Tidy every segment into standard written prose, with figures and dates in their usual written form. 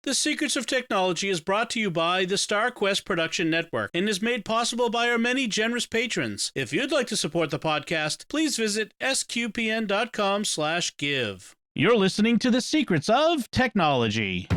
The Secrets of Technology is brought to you by the StarQuest Production Network and is made possible by our many generous patrons. If you'd like to support the podcast, please visit sqpn.com/give. You're listening to The Secrets of Technology.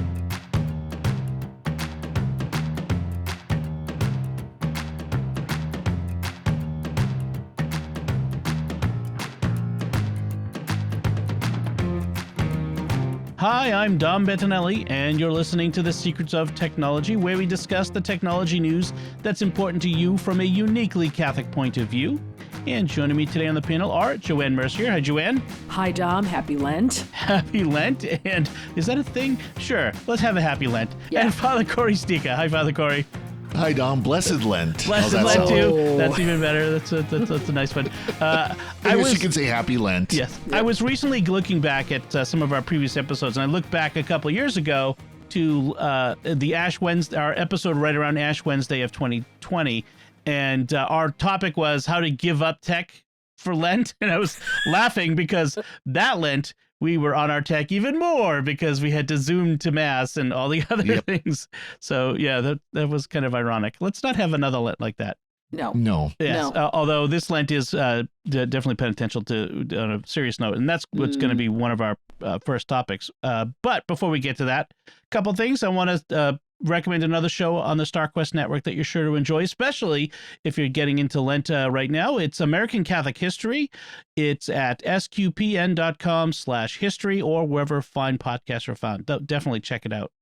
Hi, I'm Dom Bettinelli, and you're listening to The Secrets of Technology, where we discuss the technology news that's important to you from a uniquely Catholic point of view. And joining me today on the panel are Joanne Mercier. Hi, Joanne. Hi, Dom. Happy Lent. Happy Lent. And is that a thing? Sure. Let's have a happy Lent. Yeah. And Father Cory Sticha. Hi, Father Cory. Hi, Dom. Blessed Lent. Blessed Lent, too. That's even better. That's a nice one. I guess you can say Happy Lent. Yes. Yep. I was recently looking back at some of our previous episodes, and I looked back a couple of years ago to the Ash Wednesday, our episode right around Ash Wednesday of 2020, and our topic was how to give up tech for Lent, and I was laughing because that Lent we were on our tech even more because we had to Zoom to Mass and all the other things. So, yeah, that was kind of ironic. Let's not have another Lent like that. No. Yes, no. Although this Lent is definitely penitential on a serious note, and that's what's going to be one of our first topics. But before we get to that, a couple things. I want to recommend another show on the StarQuest Network that you're sure to enjoy, especially if you're getting into Lent right now. It's American Catholic History. It's at sqpn.com/history or wherever fine podcasts are found. Definitely check it out.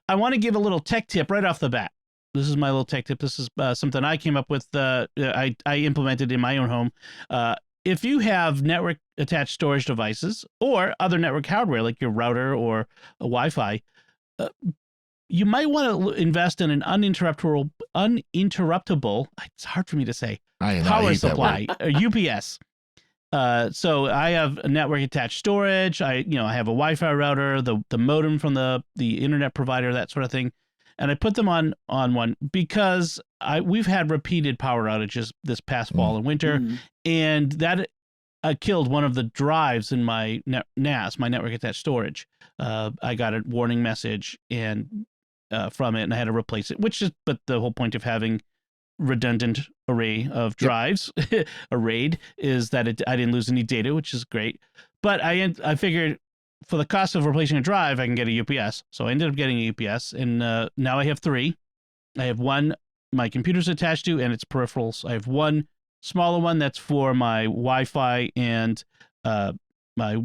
I want to give a little tech tip right off the bat. This is my little tech tip. This is something I came up with. I implemented in my own home. If you have network-attached storage devices or other network hardware like your router or a Wi-Fi, you might want to invest in an uninterruptible, it's hard for me to say, power supply, or UPS. So I have a network-attached storage. I have a Wi-Fi router, the modem from the internet provider, that sort of thing. And I put them on one because we've had repeated power outages this past fall and winter, and that killed one of the drives in my NAS, my network attached storage. I got a warning message from it, and I had to replace it. But the whole point of having redundant array of drives, a RAID, is that I didn't lose any data, which is great. But I figured, for the cost of replacing a drive, I can get a UPS. So I ended up getting a UPS, and now I have three. I have one my computer's attached to, and its peripherals. I have one smaller one that's for my Wi-Fi and my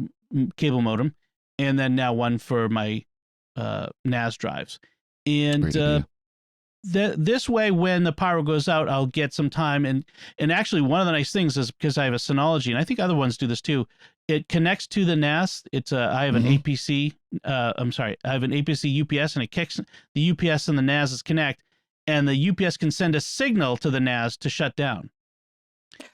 cable modem, and then now one for my NAS drives. And this way, when the power goes out, I'll get some time. And actually, one of the nice things is because I have a Synology, and I think other ones do this too, it connects to the NAS. I have an APC. I have an APC UPS, and it kicks the UPS and the NAS connect, and the UPS can send a signal to the NAS to shut down,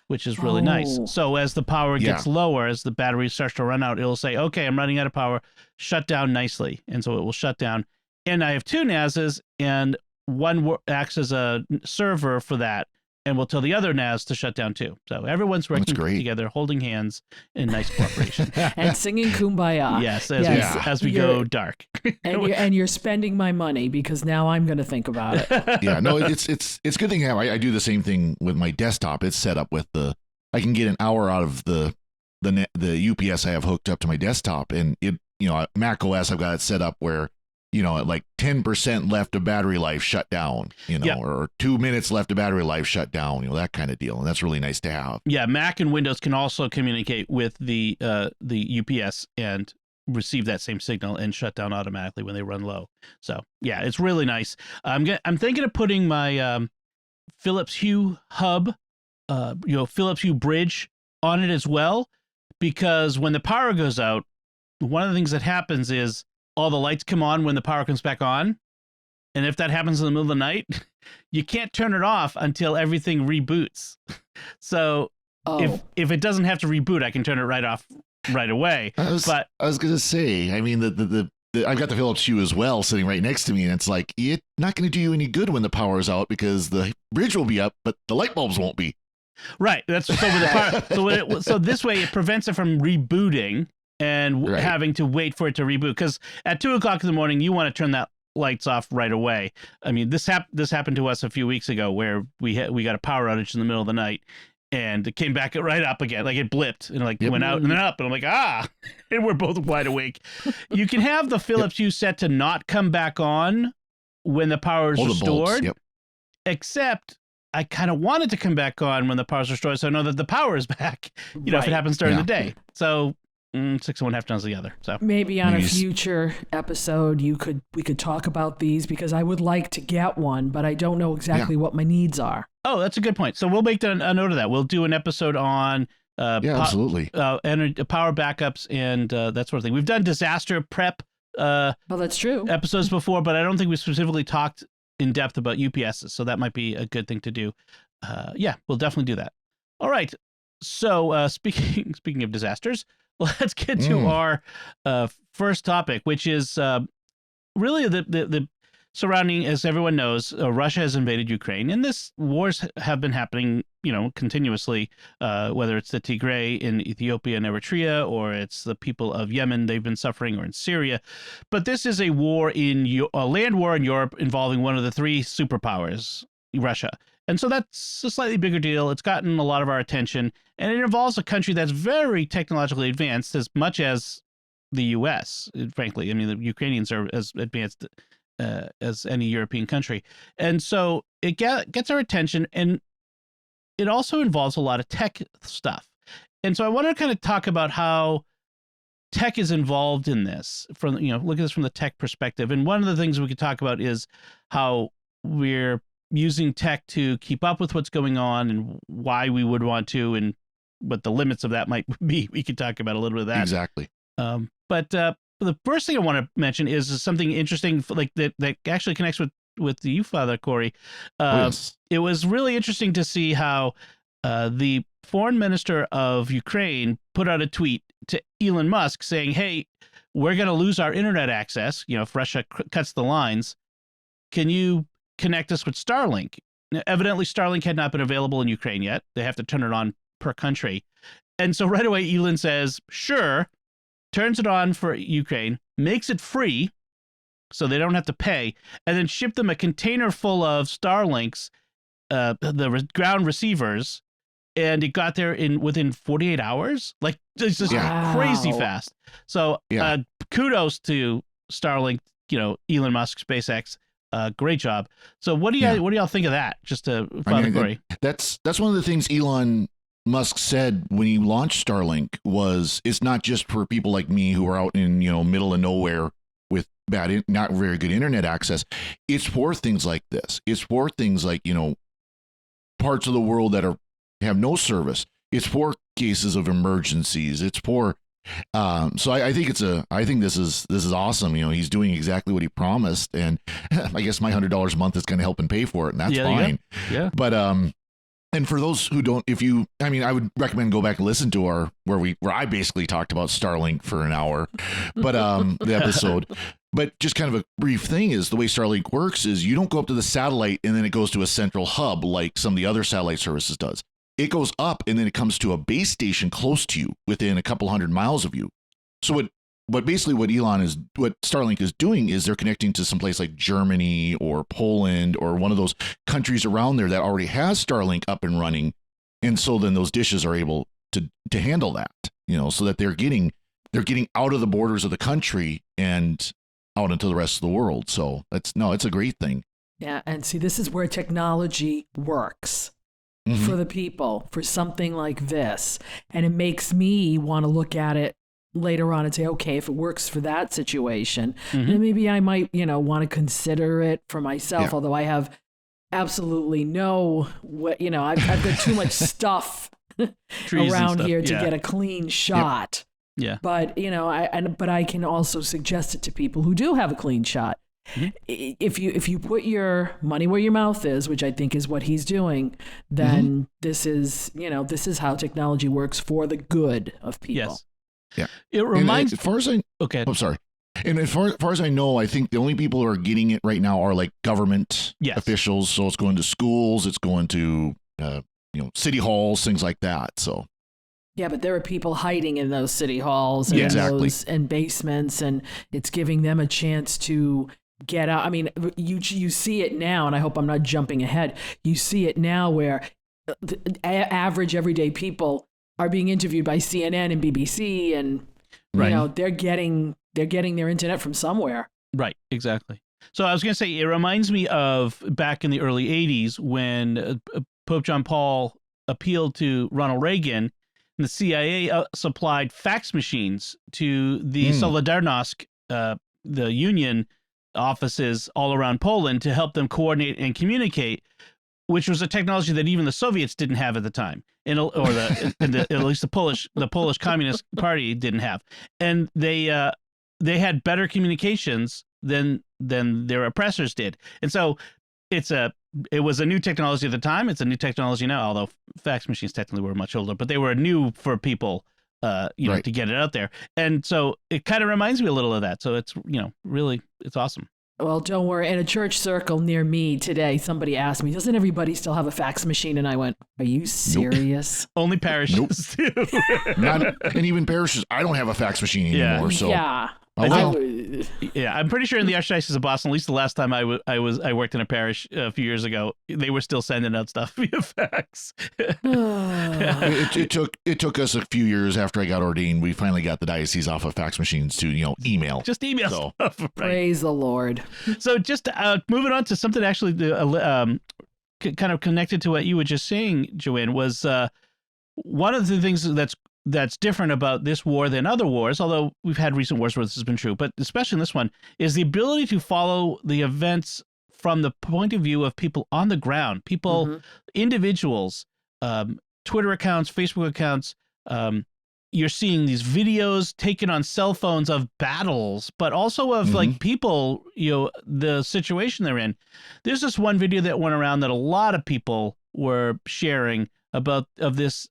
which is really nice. So as the power gets lower, as the battery starts to run out, it'll say, "Okay, I'm running out of power. Shut down nicely," and so it will shut down. And I have two NASs, and one acts as a server for that, and will tell the other NAS to shut down too. So everyone's working together, holding hands in nice cooperation. And singing Kumbaya. Yes, as we go dark. and you're spending my money because now I'm going to think about it. Yeah, no, it's a good thing how I do the same thing with my desktop. It's set up with I can get an hour out of the UPS I have hooked up to my desktop, and Mac OS, I've got it set up where like 10% left of battery life shut down, or 2 minutes left of battery life shut down, that kind of deal. And that's really nice to have. Yeah, Mac and Windows can also communicate with the UPS and receive that same signal and shut down automatically when they run low. So, yeah, it's really nice. I'm thinking of putting my Philips Hue hub, Philips Hue bridge on it as well, because when the power goes out, one of the things that happens is all the lights come on when the power comes back on. And if that happens in the middle of the night, you can't turn it off until everything reboots. So if it doesn't have to reboot, I can turn it right off right away. I was going to say, I mean, I've got the Philips Hue as well sitting right next to me, and it's like, it's not going to do you any good when the power's out because the bridge will be up, but the light bulbs won't be. Right. That's so with the power. So this way it prevents it from rebooting. and Right. having to wait for it to reboot. Because at 2:00 in the morning, you want to turn that lights off right away. I mean, this happened to us a few weeks ago where we got a power outage in the middle of the night, and it came back right up again. Like it blipped and like went out and then up, and I'm like, and we're both wide awake. You can have the Philips Hue set to not come back on when the power is restored, except I kind of want it to come back on when the power is restored, so I know that the power is back. You know, if it happens during the day. So 6 and 1/2 times the other. So maybe on a future episode, we could talk about these, because I would like to get one, but I don't know exactly what my needs are. Oh, that's a good point. So we'll make a note of that. We'll do an episode on absolutely. Power backups and that sort of thing. We've done disaster prep. That's true. Episodes before, but I don't think we specifically talked in depth about UPSs. So that might be a good thing to do. We'll definitely do that. All right. So speaking of disasters, let's get to our first topic, which is really the surrounding, as everyone knows, Russia has invaded Ukraine, and this wars have been happening, continuously, whether it's the Tigray in Ethiopia and Eritrea, or it's the people of Yemen, they've been suffering, or in Syria. But this is a war a land war in Europe involving one of the three superpowers, Russia. And so that's a slightly bigger deal. It's gotten a lot of our attention, and it involves a country that's very technologically advanced, as much as the U.S., frankly. I mean, the Ukrainians are as advanced as any European country. And so it gets our attention, and it also involves a lot of tech stuff. And so I want to kind of talk about how tech is involved in this, look at this from the tech perspective. And one of the things we could talk about is how we're using tech to keep up with what's going on and why we would want to, and what the limits of that might be. We could talk about a little bit of that. Exactly. But the first thing I want to mention is something interesting, like that actually connects with you, Father Cory. Yes. It was really interesting to see how the foreign minister of Ukraine put out a tweet to Elon Musk saying, hey, we're going to lose our internet access, if Russia cuts the lines. Can you connect us with Starlink? Now, evidently, Starlink had not been available in Ukraine yet. They have to turn it on per country. And so right away, Elon says, sure, turns it on for Ukraine, makes it free so they don't have to pay, and then ship them a container full of Starlinks, the ground receivers, and it got there within 48 hours. Like, it's just crazy fast. So kudos to Starlink, Elon Musk, SpaceX. Great job. So what do y'all think of that? Just to Father Cory. That's one of the things Elon Musk said when he launched Starlink was, it's not just for people like me who are out in middle of nowhere with not very good internet access. It's for things like this. It's for things like parts of the world that have no service. It's for cases of emergencies. It's for so I think this is awesome. He's doing exactly what he promised, and I guess my $100 a month is going to help him pay for it, and that's fine. Yeah. But and for those who don't, I would recommend go back and listen to where I basically talked about Starlink for an hour, but the episode. But just kind of a brief thing is, the way Starlink works is you don't go up to the satellite and then it goes to a central hub like some of the other satellite services does. It goes up and then it comes to a base station close to you, within a couple 100 miles of you. So what Starlink is doing is they're connecting to some place like Germany or Poland or one of those countries around there that already has Starlink up and running. And so then those dishes are able to handle that, so that they're getting out of the borders of the country and out into the rest of the world. So it's a great thing. Yeah. And see, this is where technology works. Mm-hmm. For the people, for something like this. And it makes me want to look at it later on and say, okay, if it works for that situation, then maybe I might, want to consider it for myself. Although I have absolutely I've got too much stuff around here to get a clean shot. Yeah. But, but I can also suggest it to people who do have a clean shot. Mm-hmm. If you put your money where your mouth is, which I think is what he's doing, then this is how technology works for the good of people. Yes. Yeah. It reminds. As far as I'm sorry. And as far as I know, I think the only people who are getting it right now are like government officials. So it's going to schools, it's going to city halls, things like that. So. Yeah, but there are people hiding in those city halls and Exactly. and basements, and it's giving them a chance to get out. I mean, you see it now, and I hope I'm not jumping ahead. You see it now where the average everyday people are being interviewed by CNN and BBC, and Right. you know they're getting their internet from somewhere. Right, exactly. So I was going to say, it reminds me of back in the early 80s when Pope John Paul appealed to Ronald Reagan, and the CIA supplied fax machines to the Solidarnosc, the union offices all around Poland, to help them coordinate and communicate, which was a technology that even the Soviets didn't have at the time, at least the Polish Communist Party didn't have, and they had better communications than their oppressors did, and so it was a new technology at the time. It's a new technology now, although fax machines technically were much older, but they were new for people, to get it out there, and so it kind of reminds me a little of that. So it's really it's awesome. Well, don't worry. In a church circle near me today, somebody asked me, doesn't everybody still have a fax machine? And I went, are you serious? Only parishes do. And even parishes, I don't have a fax machine anymore. So Yeah. I'm pretty sure in the Archdiocese of Boston, at least the last time I worked in a parish a few years ago, they were still sending out stuff via fax. it took us a few years after I got ordained. We finally got the diocese off of fax machines to email. Just email stuff. Right. Praise the Lord. So just moving on to something actually kind of connected to what you were just saying, Joanne, was one of the things that's different about this war than other wars, although we've had recent wars where this has been true, but especially in this one, is the ability to follow the events from the point of view of people on the ground, people, individuals, Twitter accounts, Facebook accounts. You're seeing these videos taken on cell phones of battles, but also of like people, the situation they're in. There's this one video that went around that a lot of people were sharing of this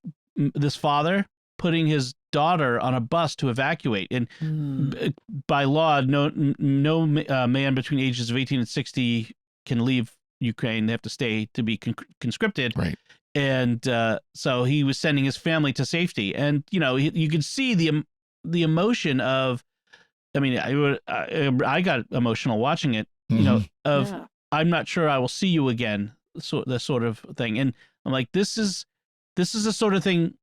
father putting his daughter on a bus to evacuate, and by law, no man between ages of 18 and 60 can leave Ukraine. They have to stay to be conscripted. Right. And so he was sending his family to safety, and you could see the emotion of. I mean, I got emotional watching it. I'm not sure I will see you again. The sort of thing, and I'm like, this is the sort of thing.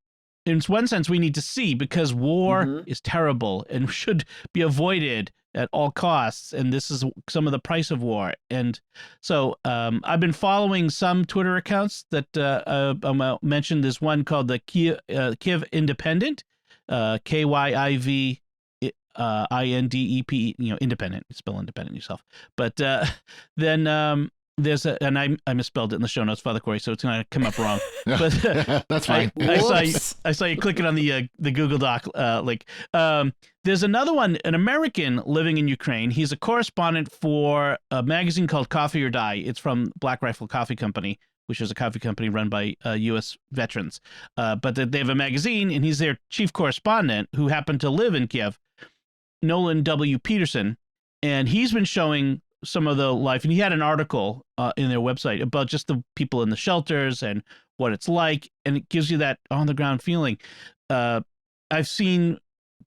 In one sense, we need to see, because war is terrible and should be avoided at all costs. And this is some of the price of war. And so I've been following some Twitter accounts that I mentioned. There's one called the Kyiv Independent, KYIV INDEP, independent. Spell independent yourself. But then there's and I misspelled it in the show notes, Father Cory, so it's going to come up wrong. But that's fine. I saw you clicking on the Google Doc link. There's another one, an American living in Ukraine. He's a correspondent for a magazine called Coffee or Die. It's from Black Rifle Coffee Company, which is a coffee company run by U.S. veterans. But they have a magazine, and he's their chief correspondent, who happened to live in Kiev, Nolan W. Peterson, and he's been showing some of the life, and he had an article in their website about just the people in the shelters and what it's like, and it gives you that on the ground feeling. I've seen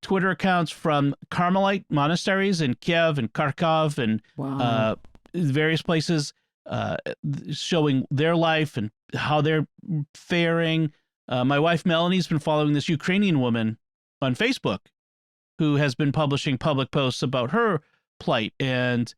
Twitter accounts from Carmelite monasteries in Kiev and Kharkov and various places showing their life and how they're faring. My wife Melanie's been following this Ukrainian woman on Facebook who has been publishing public posts about her plight and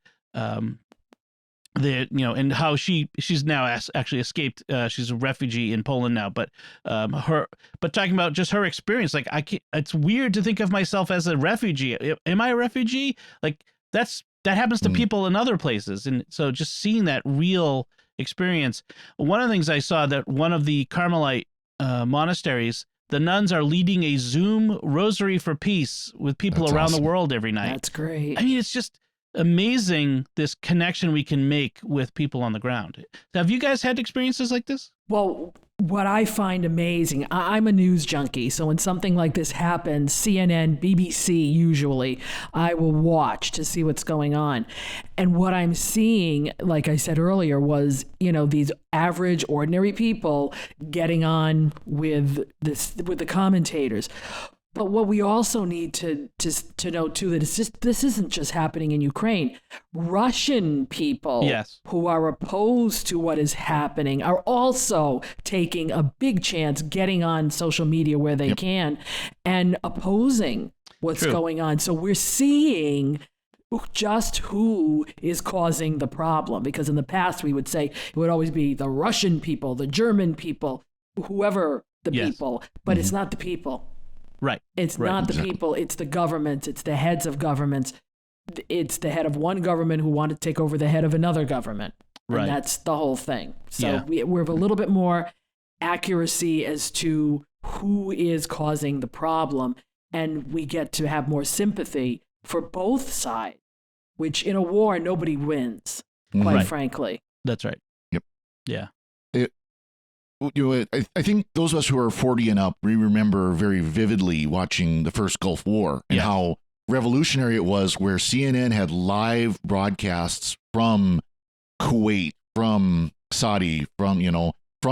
and how she's now actually escaped. She's a refugee in Poland now, but talking about just her experience, like it's weird to think of myself as a refugee. Am I a refugee? Like that happens to people in other places, and so just seeing that real experience. One of the things I saw, that one of the Carmelite monasteries, the nuns are leading a Zoom rosary for peace with people around the world every night. That's great. I mean, it's just amazing this connection we can make with people on the ground. Have you guys had experiences like this? Well, what I find amazing, I'm a news junkie. So when something like this happens, CNN, BBC, usually, I will watch to see what's going on. And what I'm seeing, like I said earlier, was, these average, ordinary people getting on with the commentators. But what we also need to know, too, that this isn't just happening in Ukraine. Russian people who are opposed to what is happening are also taking a big chance getting on social media where they can and opposing what's going on. So we're seeing just who is causing the problem. Because in the past, we would say it would always be the Russian people, the German people, whoever the people. But it's not the people. Right. It's not the people, it's the governments, it's the heads of governments. It's the head of one government who want to take over the head of another government. Right. And that's the whole thing. So we have a little bit more accuracy as to who is causing the problem, and we get to have more sympathy for both sides, which in a war, nobody wins, quite frankly. That's right. Yep. Yeah. I think those of us who are 40 and up, we remember very vividly watching the first Gulf War and how revolutionary it was, where CNN had live broadcasts from Kuwait, from Saudi, from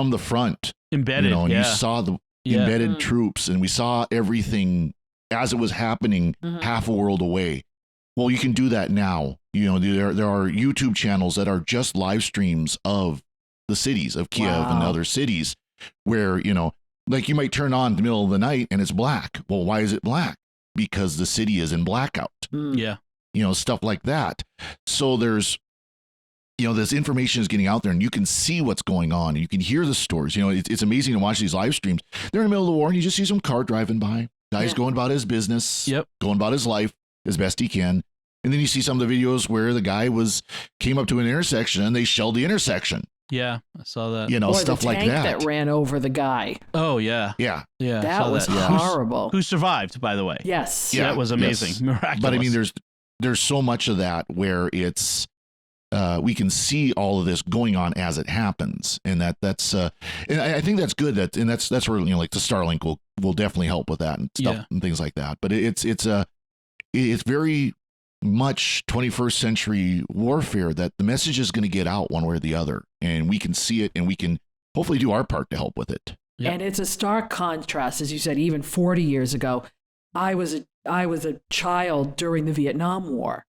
the front. Embedded, and you saw the embedded troops, and we saw everything as it was happening half a world away. Well, you can do that now. There are YouTube channels that are just live streams of the cities of Kiev and other cities where, like you might turn on in the middle of the night and it's black. Well, why is it black? Because the city is in blackout. Yeah. Stuff like that. So there's, this information is getting out there and you can see what's going on. And you can hear the stories. It's amazing to watch these live streams. They're in the middle of the war and you just see some car driving by. Guy's going about his business, going about his life as best he can. And then you see some of the videos where the guy came up to an intersection and they shelled the intersection. Yeah, I saw that. Or stuff the like tank that ran over the guy. Oh, yeah. Yeah. Yeah. That was horrible. Who survived, by the way. Yes. Yeah, that was amazing. Miraculous. But I mean, there's so much of that where it's, we can see all of this going on as it happens. And that's, and I think that's good and that's where, like the Starlink will definitely help with that and stuff and things like that. But it's very much 21st century warfare that the message is going to get out one way or the other, and we can see it and we can hopefully do our part to help with it. And it's a stark contrast, as you said. Even 40 years ago, I was a child during the Vietnam War,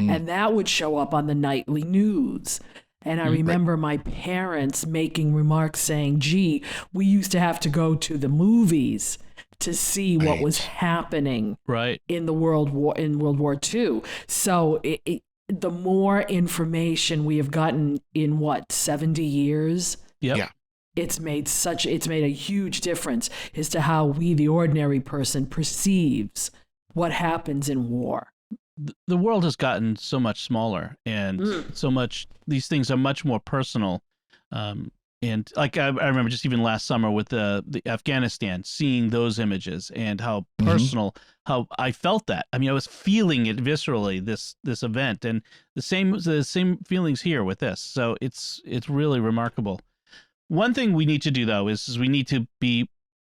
and that would show up on the nightly news. And I remember my parents making remarks saying, gee, we used to have to go to the movies to see what was happening in the World War II. So the more information we have gotten in 70 years, it's made a huge difference as to how we, the ordinary person, perceives what happens in war. The world has gotten so much smaller, and these things are much more personal. And like I remember just even last summer with the Afghanistan, seeing those images and how personal, how I felt that. I mean, I was feeling it viscerally, this event, and the same feelings here with this. So it's really remarkable. One thing we need to do, though, is we need to be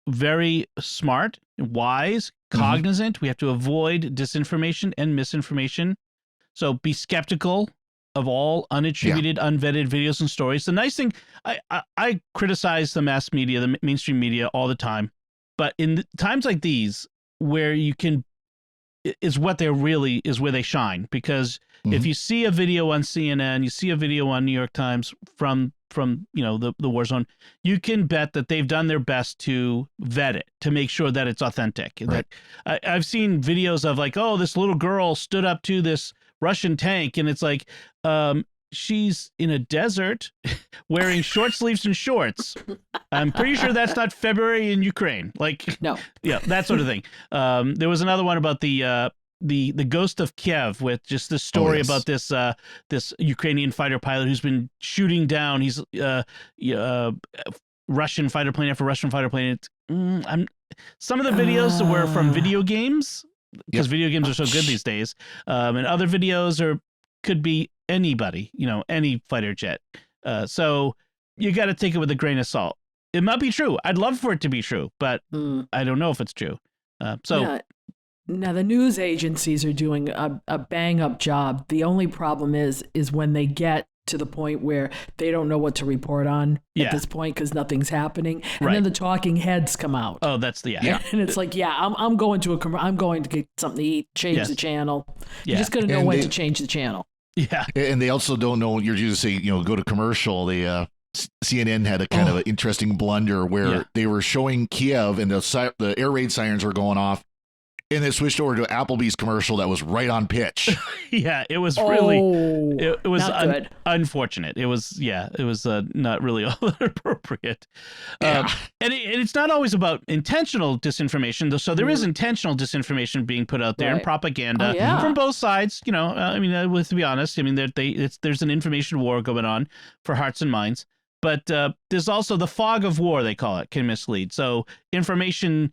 very smart, wise, cognizant. We have to avoid disinformation and misinformation. So be skeptical of all unattributed, unvetted videos and stories. The nice thing, I criticize the mass media, the mainstream media all the time, but in times like these, where you can, is what they're really, is where they shine. Because if you see a video on CNN, you see a video on New York Times from the war zone, you can bet that they've done their best to vet it, to make sure that it's authentic. Right. That I've seen videos of like, oh, this little girl stood up to this Russian tank, and it's like, she's in a desert wearing short sleeves and shorts. I'm pretty sure that's not February in Ukraine. Like, no, that sort of thing. There was another one about the Ghost of Kiev, with just this story about this this Ukrainian fighter pilot who's been shooting down. He's Russian fighter plane after Russian fighter plane. Some of the videos were from video games, because video games are so good these days, and other videos are could be anybody, any fighter jet. So you got to take it with a grain of salt. It might be true. I'd love for it to be true, but I don't know if it's true. Now the news agencies are doing a bang up job. The only problem is when they get to the point where they don't know what to report on at this point because nothing's happening, and then the talking heads come out. Oh, that's the and it's like, I'm going to I'm going to get something to eat, change the channel. You're just going to know when to change the channel. Yeah, and they also don't know. You're just say go to commercial. They CNN had a kind of an interesting blunder where they were showing Kiev and the air raid sirens were going off. And they switched over to Applebee's commercial that was right on pitch. Yeah, it was really, it was unfortunate. It was, not really all that appropriate. And it's not always about intentional disinformation. So there is intentional disinformation being put out there and propaganda from both sides. To be honest, there's an information war going on for hearts and minds. But there's also the fog of war, they call it, can mislead. So information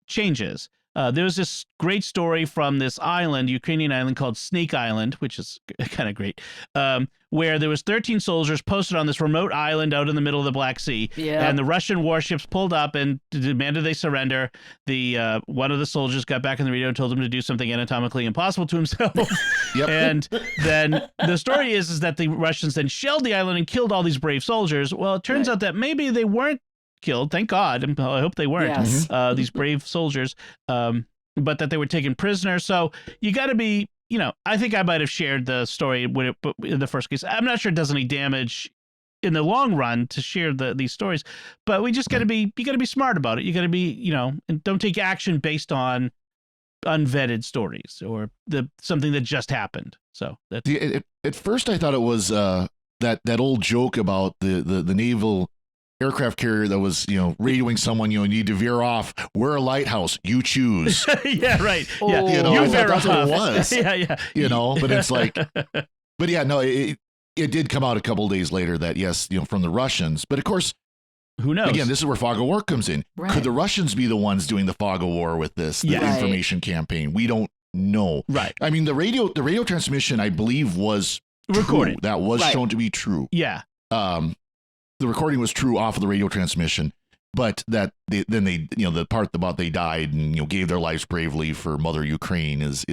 changes. There was this great story from this Ukrainian island called Snake Island, which is kind of great, where there was 13 soldiers posted on this remote island out in the middle of the Black Sea, and the Russian warships pulled up and demanded they surrender. One of the soldiers got back on the radio and told him to do something anatomically impossible to himself. And then the story is that the Russians then shelled the island and killed all these brave soldiers. Well, it turns out that maybe they weren't killed, thank God. I hope they weren't these brave soldiers, but that they were taken prisoners. So you got to be, I think I might have shared the story in the first case. I'm not sure it does any damage in the long run to share these stories, but we just got to be, you got to be smart about it. You got to be, and don't take action based on unvetted stories or something that just happened. So that's at first I thought it was that old joke about the naval aircraft carrier that was, radioing someone, you need to veer off. We're a lighthouse. You choose. Yeah, right. Yeah. I thought that's what it was. But it's like, it did come out a couple of days later that, yes, from the Russians. But of course, who knows? Again, this is where fog of war comes in. Right. Could the Russians be the ones doing the fog of war with this information campaign? We don't know. Right. I mean, the radio transmission, I believe, was recorded. True. That was shown to be true. Yeah. The recording was true off of the radio transmission, but that the part about they died and gave their lives bravely for Mother Ukraine is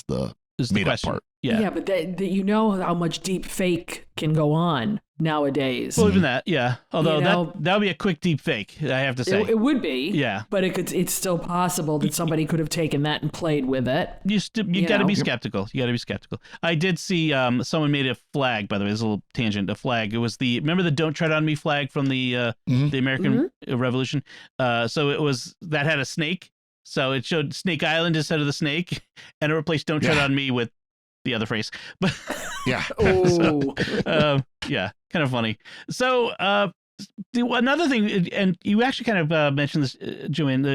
the made up part. Yeah, but how much deep fake can go on nowadays. Well, even that, yeah. Although that would be a quick deep fake, I have to say. It would be. Yeah. But it's still possible that somebody could have taken that and played with it. You got to be skeptical. You got to be skeptical. I did see someone made a flag, by the way, this is a little tangent, a flag. It was remember the Don't Tread on Me flag from the American Revolution? So it was, that had a snake. So it showed Snake Island instead of the snake, and it replaced Don't Tread on Me with the other phrase. But kind of funny. So another thing, and you actually kind of mentioned this, Joanne,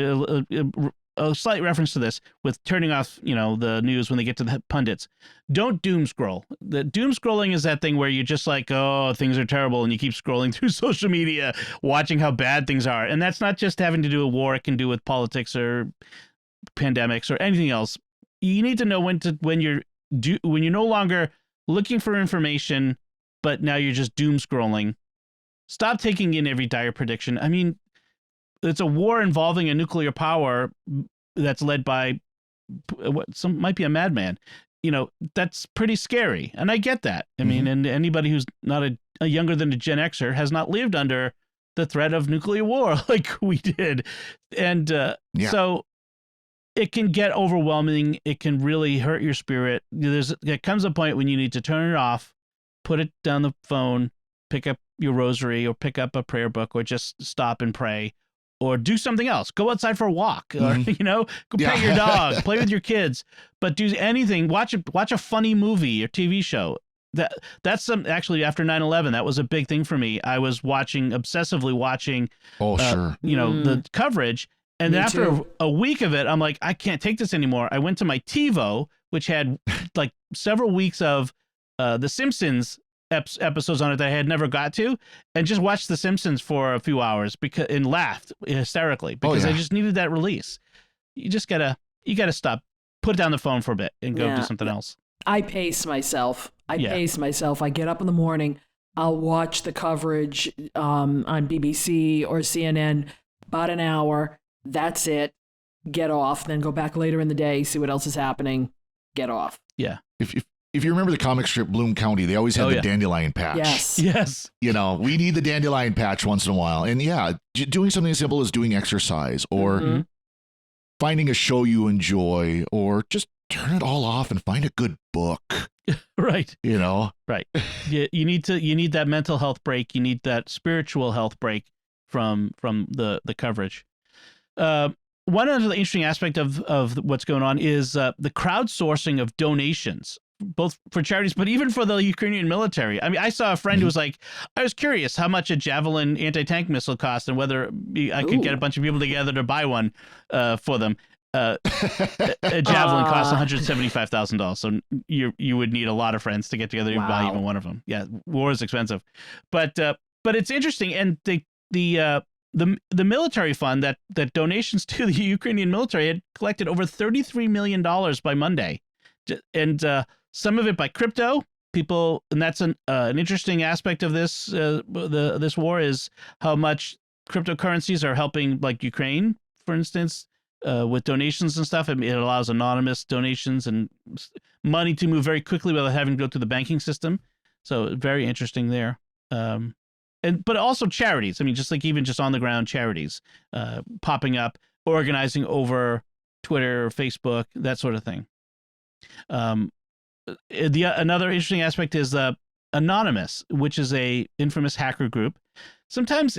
a slight reference to this with turning off, the news when they get to the pundits. Don't doom scroll. The doom scrolling is that thing where you're just like, oh, things are terrible, and you keep scrolling through social media, watching how bad things are. And that's not just having to do with war; it can do with politics or pandemics or anything else. You need to know when you're no longer looking for information, but now you're just doom scrolling. Stop taking in every dire prediction. I mean, it's a war involving a nuclear power that's led by might be a madman. That's pretty scary, and I get that. I mean, and anybody who's not a younger than a Gen Xer has not lived under the threat of nuclear war like we did, and so it can get overwhelming. It can really hurt your spirit. There comes a point when you need to turn it off, put it down the phone, pick up your rosary or pick up a prayer book, or just stop and pray, or do something else. Go outside for a walk, or, go pet your dog, play with your kids, but do anything. Watch a funny movie or TV show. That's actually after 9/11, that was a big thing for me. I was obsessively watching, the coverage. And then after a week of it, I'm like, I can't take this anymore. I went to my TiVo, which had like several weeks of The Simpsons episodes on it that I had never got to, and just watched The Simpsons for a few hours and laughed hysterically because I just needed that release. You gotta stop, put down the phone for a bit and go do something else. I pace myself. I Yeah. pace myself. I get up in the morning. I'll watch the coverage on BBC or CNN, about an hour. That's it. Get off. Then go back later in the day, see what else is happening. Get off. Yeah. If you remember the comic strip Bloom County, they always had the dandelion patch. Yes. Yes. You know, we need the dandelion patch once in a while. And yeah, doing something as simple as doing exercise or finding a show you enjoy, or just turn it all off and find a good book. Right. You know? Right. You need that mental health break. You need that spiritual health break from the coverage. One other interesting aspect of what's going on is the crowdsourcing of donations, both for charities, but even for the Ukrainian military. I mean, I saw a friend who was like, I was curious how much a Javelin anti-tank missile cost and whether I could get a bunch of people together to buy one for them. A Javelin costs $175,000, so you would need a lot of friends to get together to buy even one of them. Yeah, war is expensive, but it's interesting, and the military fund that donations to the Ukrainian military had collected over $33 million by Monday, and some of it by crypto people, and that's an interesting aspect of this this war is how much cryptocurrencies are helping, like Ukraine, for instance. With donations and stuff, it allows anonymous donations and money to move very quickly without having to go through the banking system. So very interesting there. But also charities. I mean, even just on the ground charities popping up, organizing over Twitter, Facebook, that sort of thing. Another interesting aspect is Anonymous, which is a infamous hacker group. Sometimes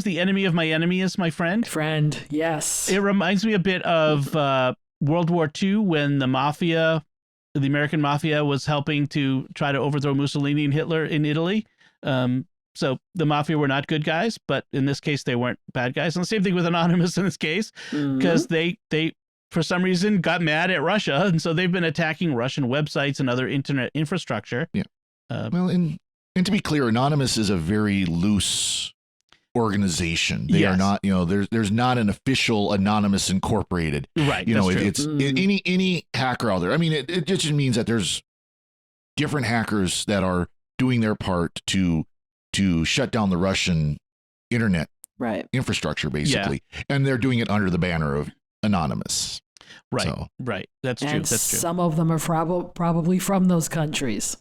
the enemy of my enemy is my friend. Friend, yes. It reminds me a bit of World War II when the American mafia was helping to try to overthrow Mussolini and Hitler in Italy. So the mafia were not good guys, but in this case, they weren't bad guys. And the same thing with Anonymous in this case, because they for some reason got mad at Russia, and so they've been attacking Russian websites and other internet infrastructure. Yeah. Well, and to be clear, Anonymous is a very loose organization. They are not, there's not an official Anonymous Incorporated. Right. It's any hacker out there. I mean, it just means that there's different hackers that are doing their part to shut down the Russian internet infrastructure, basically. Yeah. And they're doing it under the banner of Anonymous. Right. So. Right. That's true. And some of them are probably from those countries.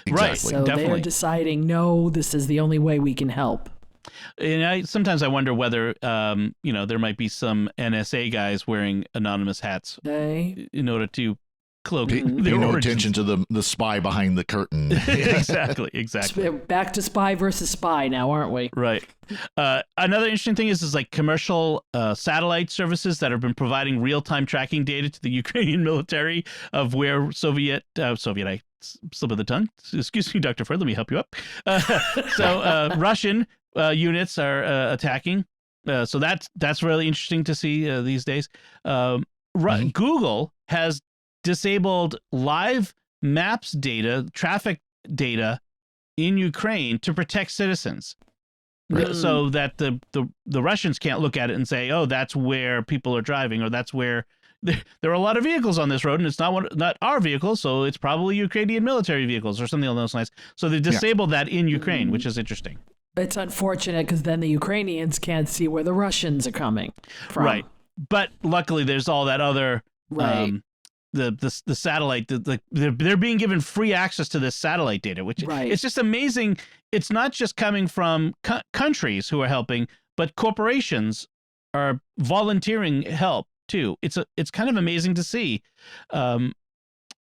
Exactly. Right. So they're deciding, no, this is the only way we can help. And sometimes I wonder whether, there might be some NSA guys wearing anonymous hats in order to cloak their no attention to the spy behind the curtain. Exactly. Back to spy versus spy now, aren't we? Right. Another interesting thing is like commercial satellite services that have been providing real-time tracking data to the Ukrainian military of where Soviet, I slip of the tongue. Excuse me, Dr. Ford, let me help you up. Russian units are attacking. So that's really interesting to see these days. Google has disabled live maps data, traffic data in Ukraine to protect citizens. So that the Russians can't look at it and say, oh, that's where people are driving, or that's where there are a lot of vehicles on this road, and it's not our vehicles, so it's probably Ukrainian military vehicles or something along those lines. So they disabled that in Ukraine, which is interesting. It's unfortunate because then the Ukrainians can't see where the Russians are coming from. Right. But luckily there's all that other, the satellite, they're being given free access to this satellite data, which it's just amazing. It's not just coming from countries who are helping, but corporations are volunteering help too. It's kind of amazing to see. Then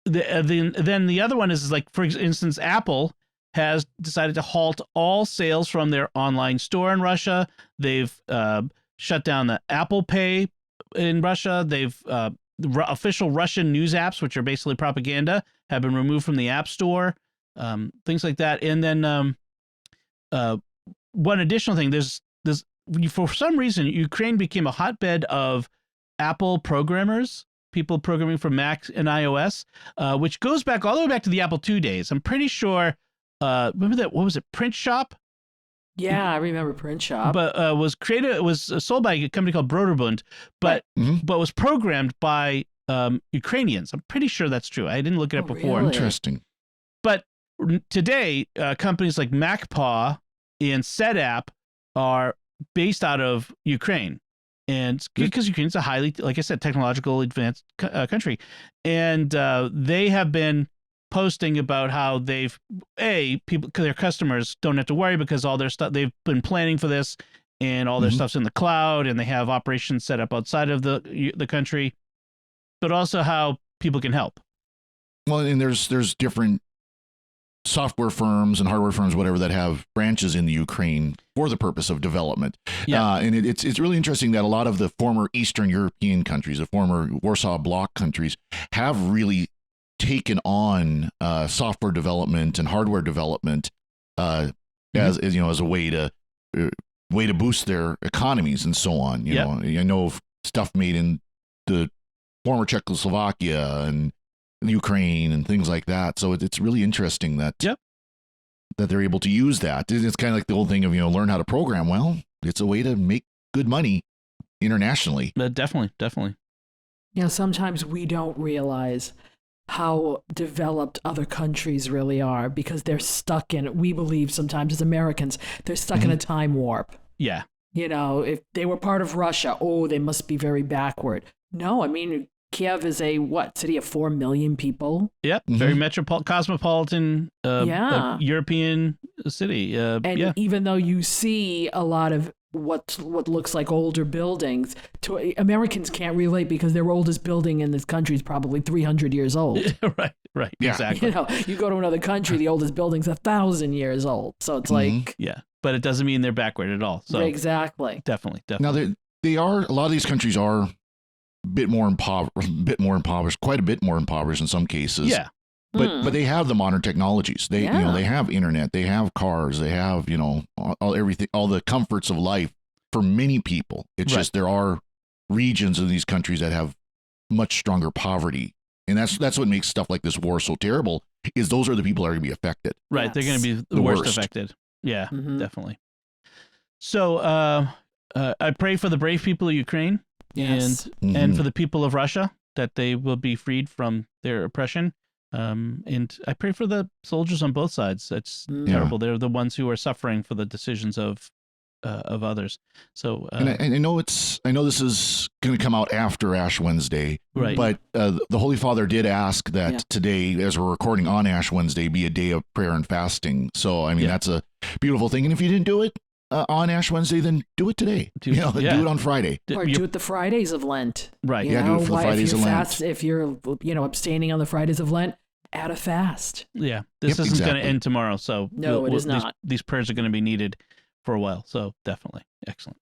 the other one is like, for instance, Apple has decided to halt all sales from their online store in Russia. They've shut down the Apple Pay in Russia. They've official Russian news apps, which are basically propaganda, have been removed from the App Store. Things like that. And then one additional thing, there's for some reason Ukraine became a hotbed of Apple programmers, people programming for Mac and iOS, which goes back all the way back to the Apple II days. I'm pretty sure. Remember that? What was it? Print Shop? Yeah, I remember Print Shop. But was sold by a company called Broderbund, but was programmed by Ukrainians. I'm pretty sure that's true. I didn't look it up before. Really? Interesting. But today, companies like MacPaw and SetApp are based out of Ukraine. And because Ukraine's a highly, like I said, technological advanced country. And they have been posting about how their customers don't have to worry because all their stuff, they've been planning for this and all their stuff's in the cloud and they have operations set up outside of the country, but also how people can help. Well, and there's different software firms and hardware firms, whatever, that have branches in the Ukraine for the purpose of development. Yeah. And it's really interesting that a lot of the former Eastern European countries, the former Warsaw Bloc countries, have really taken on software development and hardware development as a way to boost their economies and so on. You know, I know of stuff made in the former Czechoslovakia and Ukraine and things like that. So it's really interesting that that they're able to use that. It's kind of like the old thing of, learn how to program. Well, it's a way to make good money internationally. Definitely. Sometimes we don't realize how developed other countries really are because they're stuck in, we believe sometimes as Americans, they're stuck in a time warp. Yeah. If they were part of Russia, they must be very backward. No, I mean, Kiev is a city of 4 million people? Yep, very cosmopolitan European city. Even though you see a lot of what looks like older buildings, Americans can't relate because their oldest building in this country is probably 300 years old. Right, exactly. You go to another country, the oldest building's 1,000 years old. So it's like... Yeah, but it doesn't mean they're backward at all. So exactly. Definitely. Now, they are, a lot of these countries are a bit more impoverished, quite a bit more impoverished in some cases. Yeah. But they have the modern technologies. They they have internet, they have cars, they have everything, all the comforts of life for many people. It's just there are regions of these countries that have much stronger poverty, and that's what makes stuff like this war so terrible. Is those are the people that are going to be affected. Right, yes. They're going to be the worst affected. Yeah, definitely. So I pray for the brave people of Ukraine and for the people of Russia that they will be freed from their oppression. And I pray for the soldiers on both sides. It's terrible. They're the ones who are suffering for the decisions of others. So, and I know this is going to come out after Ash Wednesday, right? But the Holy Father did ask that today, as we're recording on Ash Wednesday, be a day of prayer and fasting. So, I mean, that's a beautiful thing. And if you didn't do it on Ash Wednesday, then do it today. Do it on Friday, or do it the Fridays of Lent. Right? Do it for the Fridays of Lent. If you're abstaining on the Fridays of Lent, add a fast. Yeah, this isn't going to end tomorrow, so no, it is not. These prayers are going to be needed for a while, so definitely excellent.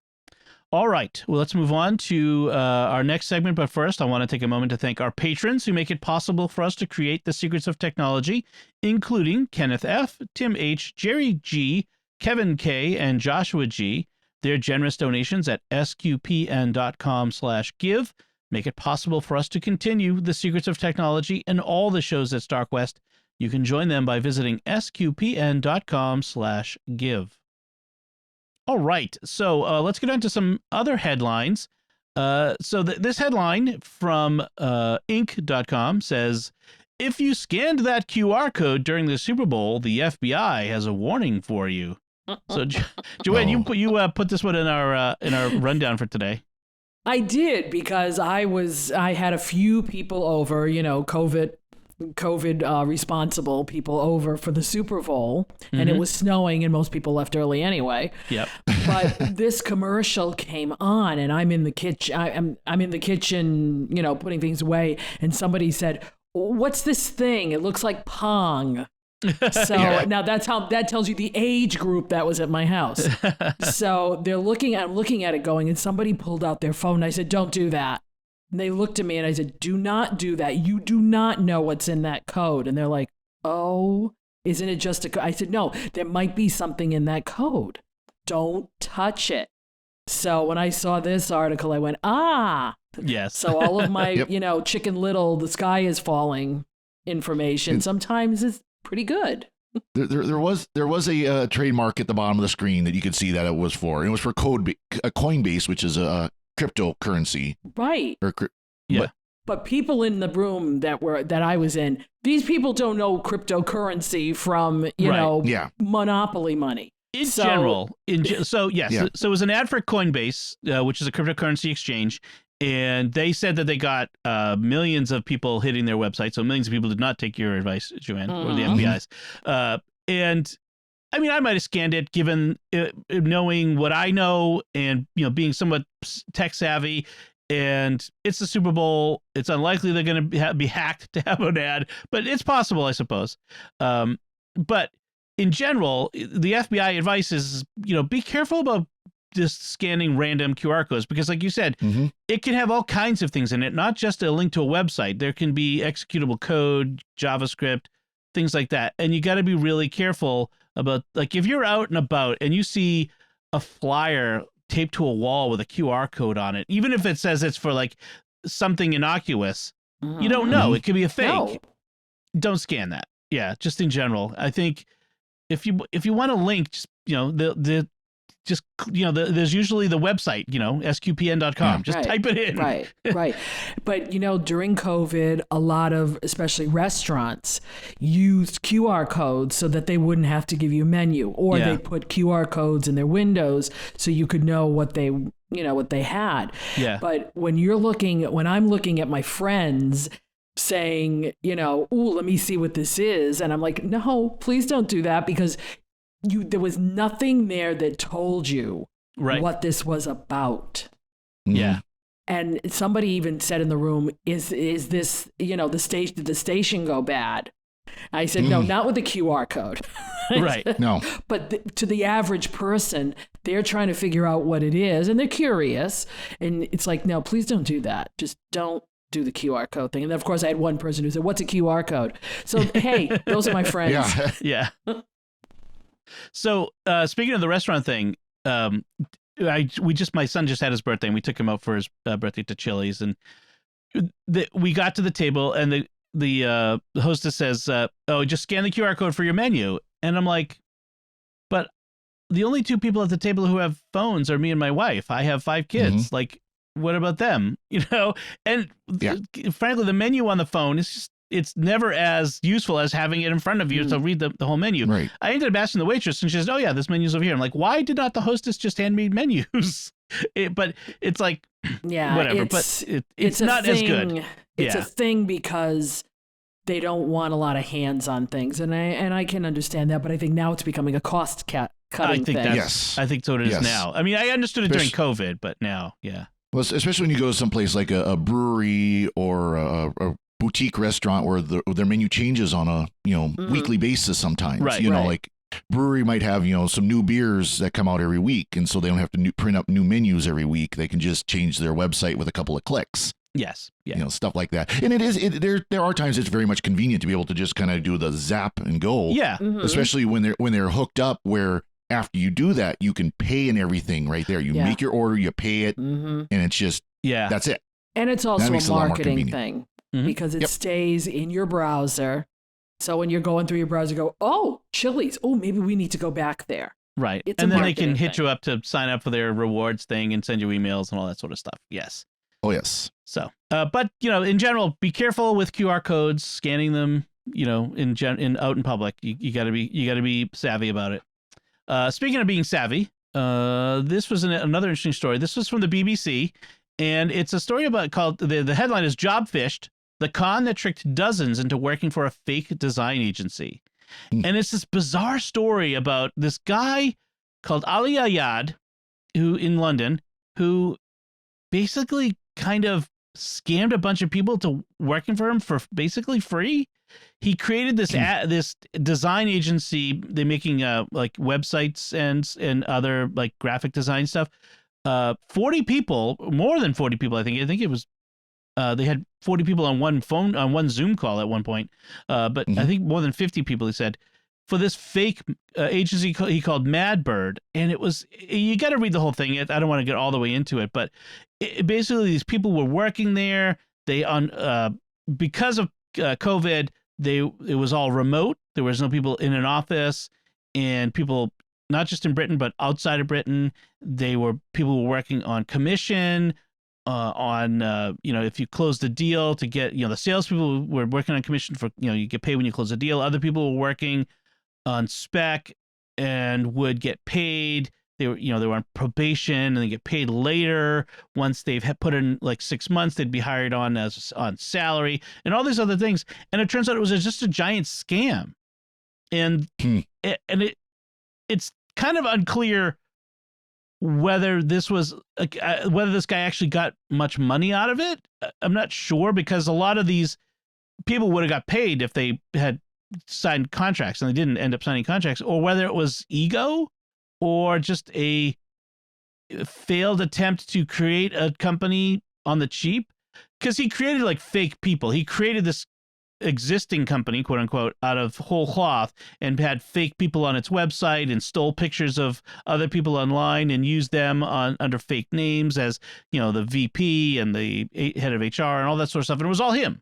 All right, well, let's move on to our next segment, but first I want to take a moment to thank our patrons who make it possible for us to create the secrets of technology, including Kenneth F., Tim H., Jerry G., Kevin K., and Joshua G. Their generous donations at sqpn.com/give make it possible for us to continue the secrets of technology and all the shows at StarQuest. You can join them by visiting sqpn.com/give. All right, so let's get on to some other headlines. This headline from Inc.com says, if you scanned that QR code during the Super Bowl, the FBI has a warning for you. So, Joanne, you put this one in our rundown for today. I did, because I had a few people over, COVID responsible people over for the Super Bowl, and it was snowing, and most people left early anyway. Yep. But this commercial came on, and I'm in the kitchen. I'm in the kitchen, putting things away, and somebody said, "What's this thing? It looks like Pong." So now that tells you the age group that was at my house. So I'm looking at it going, and somebody pulled out their phone. And I said, "Don't do that." And they looked at me and I said, "Do not do that. You do not know what's in that code." And they're like, "Oh, isn't it just a code?" I said, "No, there might be something in that code. Don't touch it." So when I saw this article, I went, yes. So all of my, Chicken Little, the sky is falling information sometimes is pretty good. There was a trademark at the bottom of the screen that you could see that it was for. It was for Coinbase, which is a cryptocurrency. Right. But people in the room that I was in, these people don't know cryptocurrency from, you know, monopoly money. In general, so yes, Yeah. so it was an ad for Coinbase, which is a cryptocurrency exchange, and they said that they got millions of people hitting their website. So millions of people did not take your advice, Joanne, or the FBI's. And I mean, I might have scanned it, given knowing what I know, and being somewhat tech savvy. And it's the Super Bowl. It's unlikely they're going to be hacked to have an ad, but it's possible, I suppose. But in general, the FBI advice is, be careful about just scanning random QR codes, because like you said, it can have all kinds of things in it, not just a link to a website. There can be executable code, JavaScript, things like that. And you got to be really careful about, like, if you're out and about and you see a flyer taped to a wall with a QR code on it, even if it says it's for like something innocuous, you don't know. It could be a fake. No. Don't scan that. Yeah, just in general. I think if you want a link, just there's usually the website, sqpn.com. Just type it in. Right. But, during COVID, a lot of, especially restaurants, used QR codes so that they wouldn't have to give you a menu, or they put QR codes in their windows so you could know what they had. Yeah. But when I'm looking at my friends saying, ooh, let me see what this is, and I'm like, no, please don't do that, because there was nothing there that told you what this was about. Yeah. And somebody even said in the room, is this, did the station go bad? I said, no, not with the QR code. Right. No. But to the average person, they're trying to figure out what it is, and they're curious. And it's like, no, please don't do that. Just don't do the QR code thing. And then, of course, I had one person who said, what's a QR code? So, hey, those are my friends. Yeah. So speaking of the restaurant thing, my son just had his birthday, and we took him out for his birthday to Chili's, and we got to the table, and the hostess says, "Oh, just scan the QR code for your menu." And I'm like, "But the only two people at the table who have phones are me and my wife. I have 5 kids. Like, what about them?" And frankly, the menu on the phone is just, it's never as useful as having it in front of you to read the whole menu. Right. I ended up asking the waitress, and she says, "Oh yeah, this menu's over here." I'm like, "Why did not the hostess just hand me menus?" But it's like, whatever. It's not as good. It's a thing because they don't want a lot of hands on things, and I can understand that. But I think now it's becoming a cost cutting thing. I think so. It is now. I mean, I understood it during COVID, but now, Well, especially when you go to someplace like a brewery or a boutique restaurant where their menu changes on a weekly basis sometimes. Right, like brewery might have some new beers that come out every week, and so they don't have to print up new menus every week. They can just change their website with a couple of clicks. Yes, stuff like that. And there are times it's very much convenient to be able to just kind of do the zap and go. Yeah, especially when they're hooked up, where after you do that, you can pay and everything right there. You make your order, you pay it, and it's just that's it. And it's also a marketing thing. Because it stays in your browser. So when you're going through your browser, go, oh, Chili's. Oh, maybe we need to go back there. Right. And then they can hit you up to sign up for their rewards thing and send you emails and all that sort of stuff. Yes. Oh, yes. So, but, in general, be careful with QR codes, scanning them, in out in public. You gotta be savvy about it. Speaking of being savvy, this was another interesting story. This was from the BBC, and it's a story called, the headline is "Job Fished: The Con That Tricked Dozens into Working for a Fake Design Agency." And it's this bizarre story about this guy called Ali Ayad, who in London, who basically kind of scammed a bunch of people to working for him for basically free. He created this design agency. They're making like websites and other like graphic design stuff. 40 people, more than 40 people, I think it was. They had 40 people on one Zoom call at one point, but I think more than 50 people, he said, for this fake agency he called Madbird. And you got to read the whole thing. I don't want to get all the way into it, but basically these people were working there. Because of COVID, it was all remote. There was no people in an office, and people, not just in Britain, but outside of Britain, people were working on commission, on if you closed a deal to get the salespeople were working on commission for you get paid when you close a deal. Other people were working on spec and would get paid. They were on probation and they get paid later. Once they've put in like 6 months, they'd be hired on salary and all these other things. And it turns out it was just a giant scam. And it's kind of unclear whether this was whether this guy actually got much money out of it. I'm not sure, because a lot of these people would have got paid if they had signed contracts, and they didn't end up signing contracts, or whether it was ego or just a failed attempt to create a company on the cheap, because he created like fake people. He created this existing company, quote unquote, out of whole cloth, and had fake people on its website and stole pictures of other people online and used them under fake names as the VP and the head of HR and all that sort of stuff. And it was all him.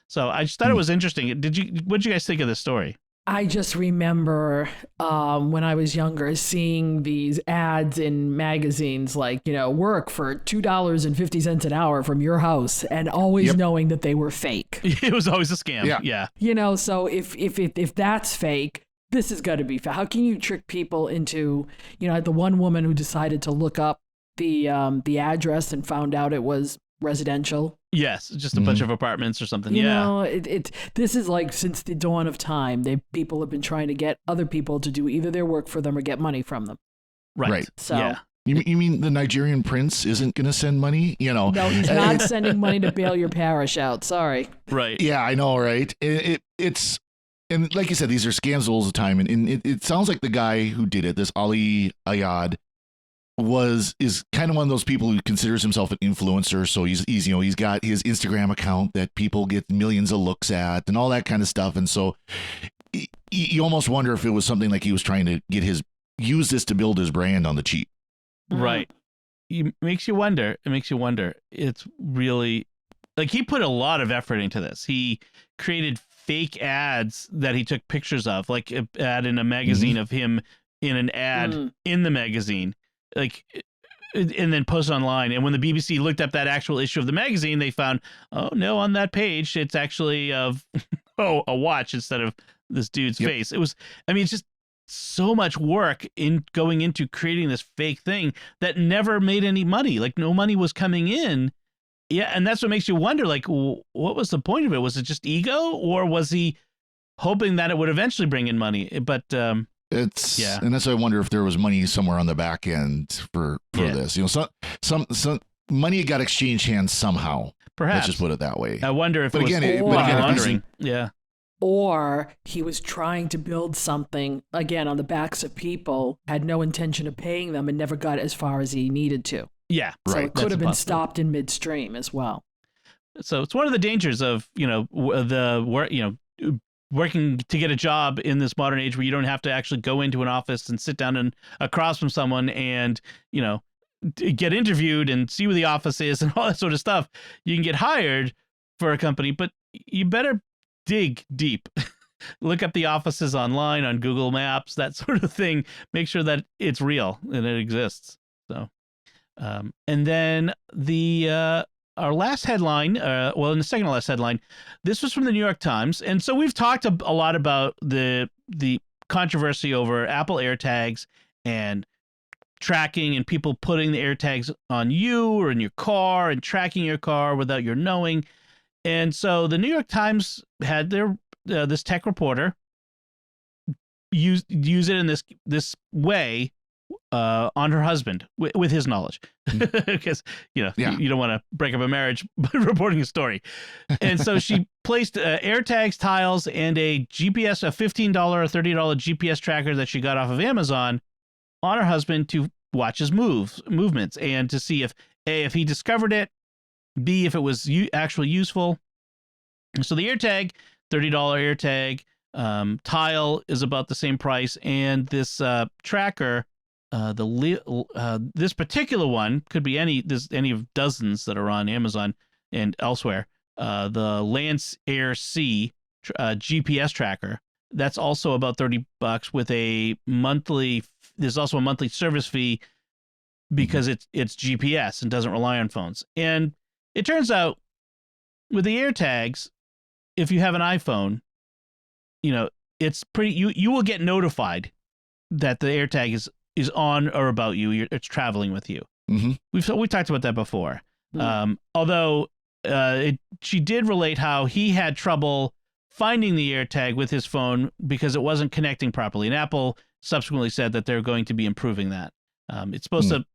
So I just thought it was interesting. What did you guys think of this story? I just remember when I was younger seeing these ads in magazines like, work for $2.50 an hour from your house, and always knowing that they were fake. It was always a scam. Yeah. So if that's fake, this has got to be fake. How can you trick people into, the one woman who decided to look up the address and found out it was residential. Yes, just a bunch of apartments or something. This is like since the dawn of time, people have been trying to get other people to do either their work for them or get money from them. Right. So yeah. You mean the Nigerian prince isn't going to send money? No, he's not sending money to bail your parish out. Sorry. Right. Yeah, I know, right? It's and like you said, these are scams all the time, and it sounds like the guy who did it, this Ali Ayad, is kind of one of those people who considers himself an influencer. So he's got his Instagram account that people get millions of looks at and all that kind of stuff. And so you almost wonder if it was something like he was trying to use this to build his brand on the cheap. Right. It makes you wonder. It's really like he put a lot of effort into this. He created fake ads that he took pictures of, like an ad in a magazine of him in an ad in the magazine. And then post online. And when the BBC looked up that actual issue of the magazine, they found, oh no, on that page, it's actually of a watch instead of this dude's face. It's just so much work in going into creating this fake thing that never made any money. Like no money was coming in. Yeah. And that's what makes you wonder, like, what was the point of it? Was it just ego, or was he hoping that it would eventually bring in money? But, and that's why I wonder if there was money somewhere on the back end for this. Some money got exchanged hands somehow. Perhaps. Let's just put it that way. I wonder if laundering. Yeah. Or he was trying to build something again on the backs of people, had no intention of paying them, and never got as far as he needed to. Yeah, so right. it could have been stopped in midstream as well. So it's one of the dangers of working to get a job in this modern age, where you don't have to actually go into an office and sit down and across from someone and, get interviewed and see where the office is and all that sort of stuff. You can get hired for a company, but you better dig deep. Look up the offices online on Google Maps, that sort of thing. Make sure that it's real and it exists. So, and then our last headline, in the second to last headline, this was from the New York Times. And so we've talked a lot about the controversy over Apple AirTags and tracking, and people putting the AirTags on you or in your car and tracking your car without your knowing. And so the New York Times had their this tech reporter use it in this way on her husband with his knowledge, because you don't want to break up a marriage by reporting a story. And so she placed AirTags, tiles, and a GPS, a $15 or $30 GPS tracker that she got off of Amazon on her husband to watch his movements and to see if he discovered it, B, if it was actually useful. So the AirTag, $30 AirTag, tile is about the same price, and this tracker, this particular one could be any of dozens that are on Amazon and elsewhere. The Lance Air C GPS tracker, that's also about $30 with a monthly. There's also a monthly service fee because it's GPS and doesn't rely on phones. And it turns out with the AirTags, if you have an iPhone, it's pretty. You will get notified that the AirTag is on or about you. It's traveling with you. Mm-hmm. We talked about that before. Although she did relate how he had trouble finding the AirTag with his phone because it wasn't connecting properly. And Apple subsequently said that they're going to be improving that. It's supposed to,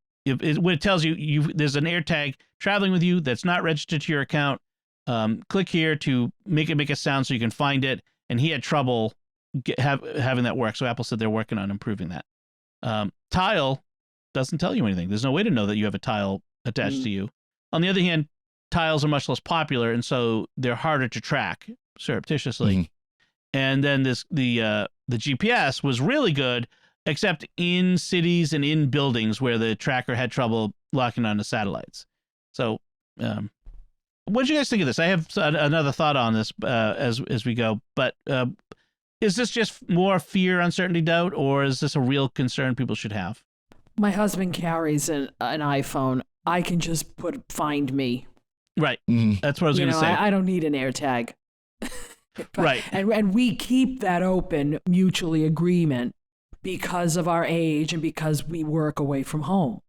when it tells you there's an AirTag traveling with you that's not registered to your account, click here to make a sound so you can find it. And he had trouble having that work. So Apple said they're working on improving that. Tile doesn't tell you anything. There's no way to know that you have a Tile attached to you. On the other hand, Tiles are much less popular, and so they're harder to track surreptitiously. And then the GPS was really good, except in cities and in buildings where the tracker had trouble locking onto satellites. So, what do you guys think of this? I have another thought on this as we go, but is this just more fear, uncertainty, doubt, or is this a real concern people should have? My husband carries an iPhone. I can just find me. Right. That's what I was going to say. I don't need an AirTag. Right. And we keep that open, mutually agreement, because of our age and because we work away from home.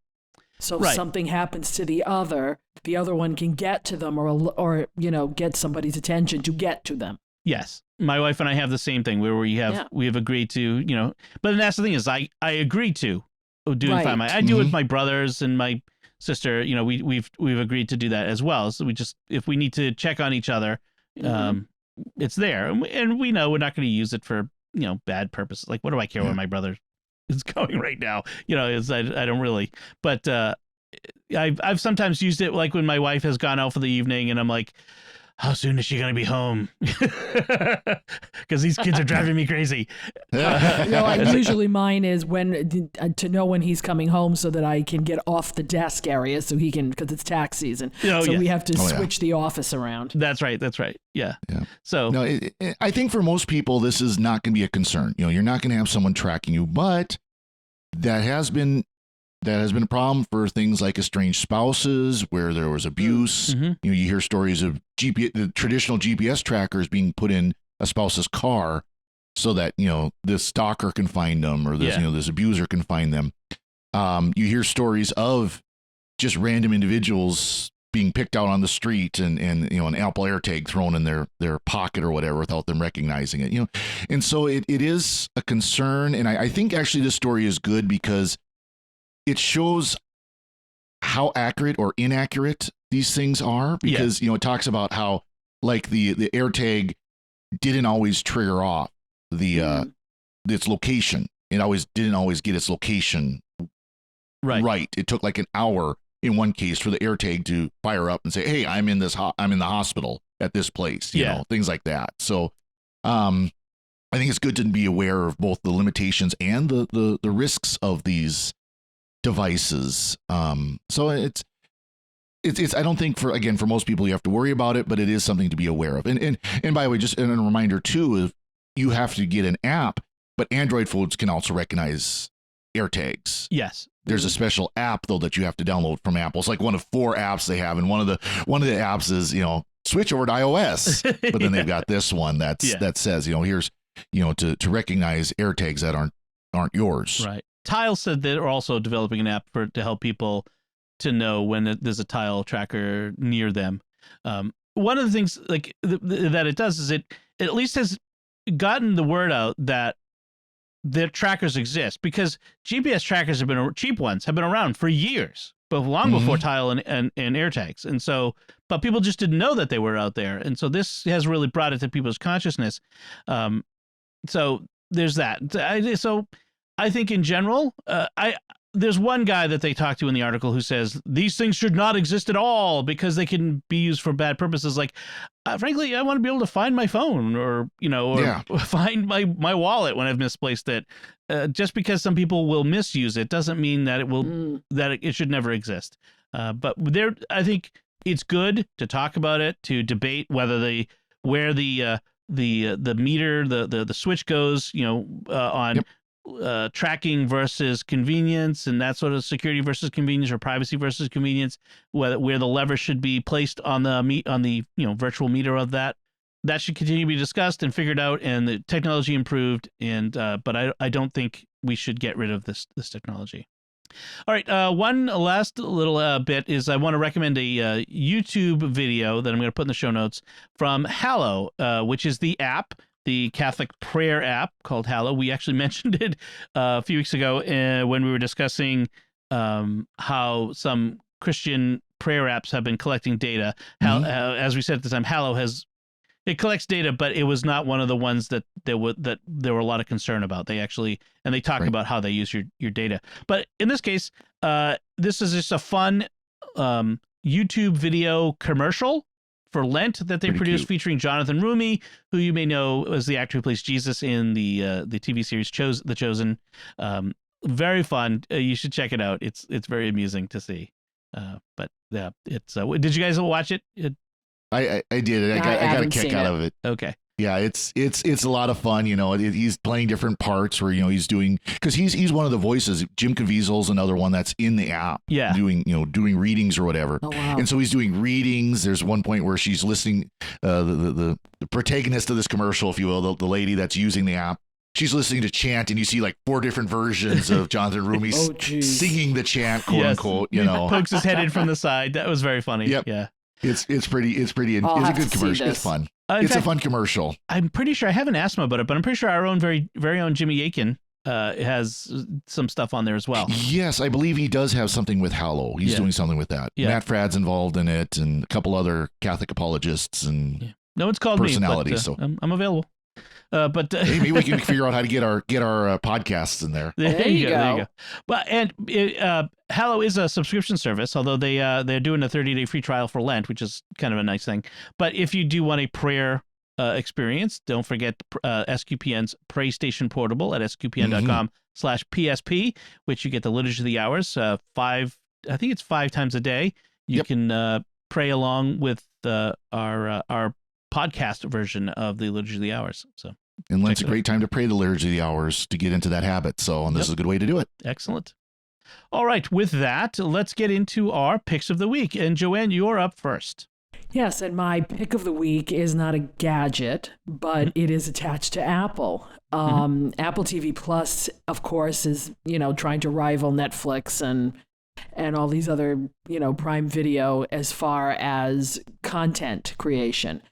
So if something happens to the other one can get to them or get somebody's attention to get to them. Yes. My wife and I have the same thing where we have agreed to, but that's the thing is I agree to doing Find My. I do it with my brothers and my sister, we've agreed to do that as well. So if we need to check on each other, it's there. And we know we're not going to use it for, bad purposes. Like, what do I care where my brother is going right now? I don't really, but I've sometimes used it like when my wife has gone out for the evening and I'm like, how soon is she going to be home? Because these kids are driving me crazy. Usually mine is to know when he's coming home so that I can get off the desk area so he can, because it's tax season. We have to switch the office around. That's right. Yeah. So no, I think for most people, this is not going to be a concern. You're not going to have someone tracking you, but that has been a problem for things like estranged spouses where there was abuse. You hear stories of the traditional GPS trackers being put in a spouse's car so that, this stalker can find them or this abuser can find them. You hear stories of just random individuals being picked out on the street and an Apple AirTag thrown in their pocket or whatever without them recognizing it, And so it is a concern. And I think actually this story is good because it shows how accurate or inaccurate these things are because, it talks about how like the AirTag didn't always trigger off its location. It didn't always get its location right. It took like an hour in one case for the AirTag to fire up and say, hey, I'm in the hospital at this place, things like that. So, I think it's good to be aware of both the limitations and the risks of these devices. So it's I don't think for most people you have to worry about it, but it is something to be aware of. And by the way, just a reminder too, if you have to get an app, but Android phones can also recognize AirTags. Yes. There's a special app though that you have to download from Apple. It's like one of 4 apps they have, and one of the apps is switch over to iOS. But then they've got this one that says here's to recognize AirTags that aren't yours. Right. Tile said they're also developing an app to help people to know when there's a Tile tracker near them. One of the things that it does is it at least has gotten the word out that their trackers exist, because GPS trackers cheap ones have been around for years, but long before Tile and AirTags. And so, but people just didn't know that they were out there. And so this has really brought it to people's consciousness. So there's that. So I think in general, there's one guy that they talked to in the article who says these things should not exist at all because they can be used for bad purposes. Like, frankly, I want to be able to find my phone or find my wallet when I've misplaced it. Just because some people will misuse it doesn't mean that it will that it should never exist. But I think it's good to talk about it, to debate whether where the meter, the switch goes, on tracking versus convenience and that sort of security versus convenience or privacy versus convenience, where the lever should be placed on the virtual meter of that. That should continue to be discussed and figured out, and the technology improved. And but I don't think we should get rid of this technology. All right, one last little bit is I want to recommend a YouTube video that I'm going to put in the show notes from Hallow, which is the app, the Catholic prayer app called Hallow. We actually mentioned it a few weeks ago when we were discussing how some Christian prayer apps have been collecting data. As we said at the time, Hallow it collects data, but it was not one of the ones that there were a lot of concern about. They talk about how they use your data. But in this case, this is just a fun YouTube video commercial for Lent that they produced, featuring Jonathan Rumi, who you may know as the actor who plays Jesus in the TV series The Chosen. Very fun. You should check it out. It's very amusing to see. But yeah, it's. Did you guys watch it? I did. I got a kick out of it. Okay. Yeah, it's a lot of fun. He's playing different parts where he's doing, because he's one of the voices. Jim Caviezel's another one that's in the app. Yeah. Doing readings or whatever. Oh, wow. And so he's doing readings. There's one point where she's listening. The protagonist of this commercial, if you will, the lady that's using the app. She's listening to chant, and you see like 4 different versions of Jonathan Rumi singing the chant, quote unquote. He pokes his head in from the side. That was very funny. Yep. Yeah. It's a good commercial. It's fun. It's a fun commercial. I'm pretty sure I haven't asked him about it, but I'm pretty sure our own very own Jimmy Akin has some stuff on there as well. Yes, I believe he does have something with Hallow. He's doing something with that. Yeah. Matt Fradd's involved in it, and a couple other Catholic apologists and no one's called personalities. Me, but, I'm available. But maybe we can figure out how to get our podcasts in there. There you go. But Hallow is a subscription service, although they're doing a 30-day free trial for Lent, which is kind of a nice thing. But if you do want a prayer experience, don't forget SQPN's Pray Station Portable at sqpn.com/PSP, which you get the Liturgy of the Hours 5 times a day. You can pray along with our podcast version of the Liturgy of the Hours. And Lent's a great time to pray the Liturgy of the Hours to get into that habit. This is a good way to do it. Excellent. All right. With that, let's get into our picks of the week. And Joanne, you're up first. Yes, and my pick of the week is not a gadget, but it is attached to Apple. Apple TV Plus, of course, is, trying to rival Netflix and all these other, Prime Video as far as content creation.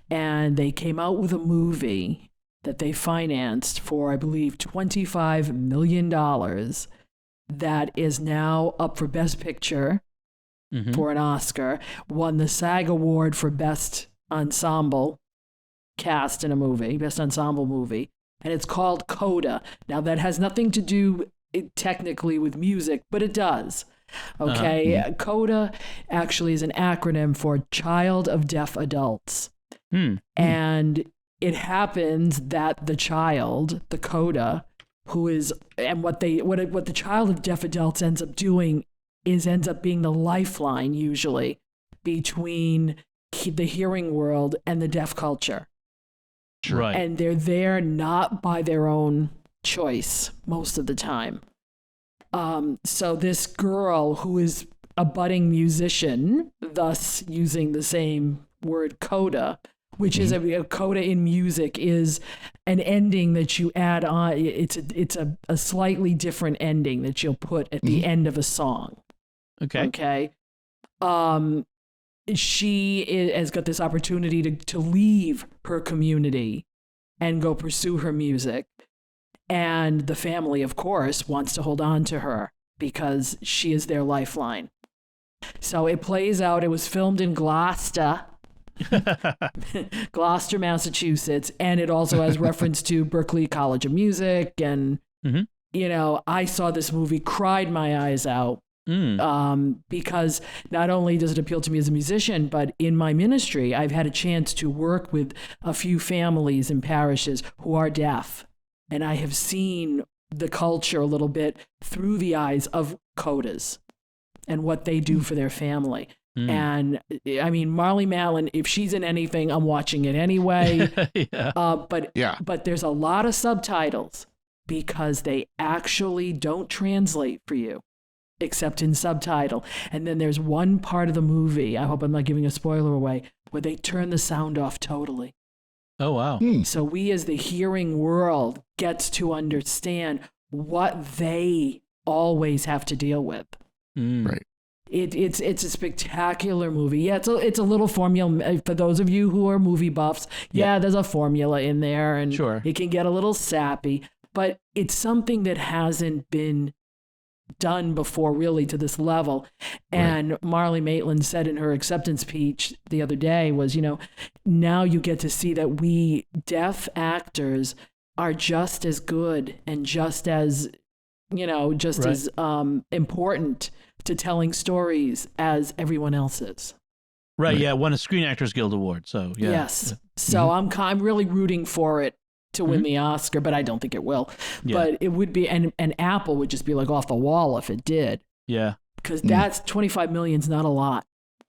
And they came out with a movie that they financed for, I believe, $25 million that is now up for Best Picture for an Oscar, won the SAG Award for Best Ensemble Cast in a Movie, Best Ensemble Movie, and it's called CODA. Now, that has nothing to do technically with music, but it does. Okay, CODA actually is an acronym for Child of Deaf Adults. And it happens that the child, the CODA, who is, and what the child of deaf adults ends up doing is ends up being the lifeline usually between the hearing world and the deaf culture. Right. And they're there not by their own choice most of the time. So this girl who is a budding musician, thus using the same word CODA, which is a coda in music, is an ending that you add on. It's a slightly different ending that you'll put at the end of a song. Okay. She has got this opportunity to leave her community and go pursue her music. And the family, of course, wants to hold on to her because she is their lifeline. So it plays out. It was filmed in Gloucester, Massachusetts, and it also has reference to Berklee College of Music. And, I saw this movie, cried my eyes out, because not only does it appeal to me as a musician, but in my ministry, I've had a chance to work with a few families and parishes who are deaf. And I have seen the culture a little bit through the eyes of CODAs and what they do for their family. And I mean, Marlee Matlin, if she's in anything, I'm watching it anyway. But there's a lot of subtitles. because they actually don't translate for you except in subtitle. And then there's one part of the movie, I hope I'm not giving a spoiler away, where they turn the sound off totally. Oh, wow. So we as the hearing world gets to understand what they always have to deal with. Right. It's a spectacular movie. Yeah, it's a little formula for those of you who are movie buffs. Yeah, there's a formula in there, and Sure. it can get a little sappy, but it's something that hasn't been done before really to this level. And Marlee Maitland said in her acceptance speech the other day was, now you get to see that we deaf actors are just as good and just as, as important to telling stories as everyone else is. Right. Yeah. Won a Screen Actors Guild Award. So, yeah. Yes. So I'm really rooting for it to win the Oscar, but I don't think it will. Yeah. But it would be, and Apple would just be like off the wall if it did. Yeah. Because that's 25 million's not a lot.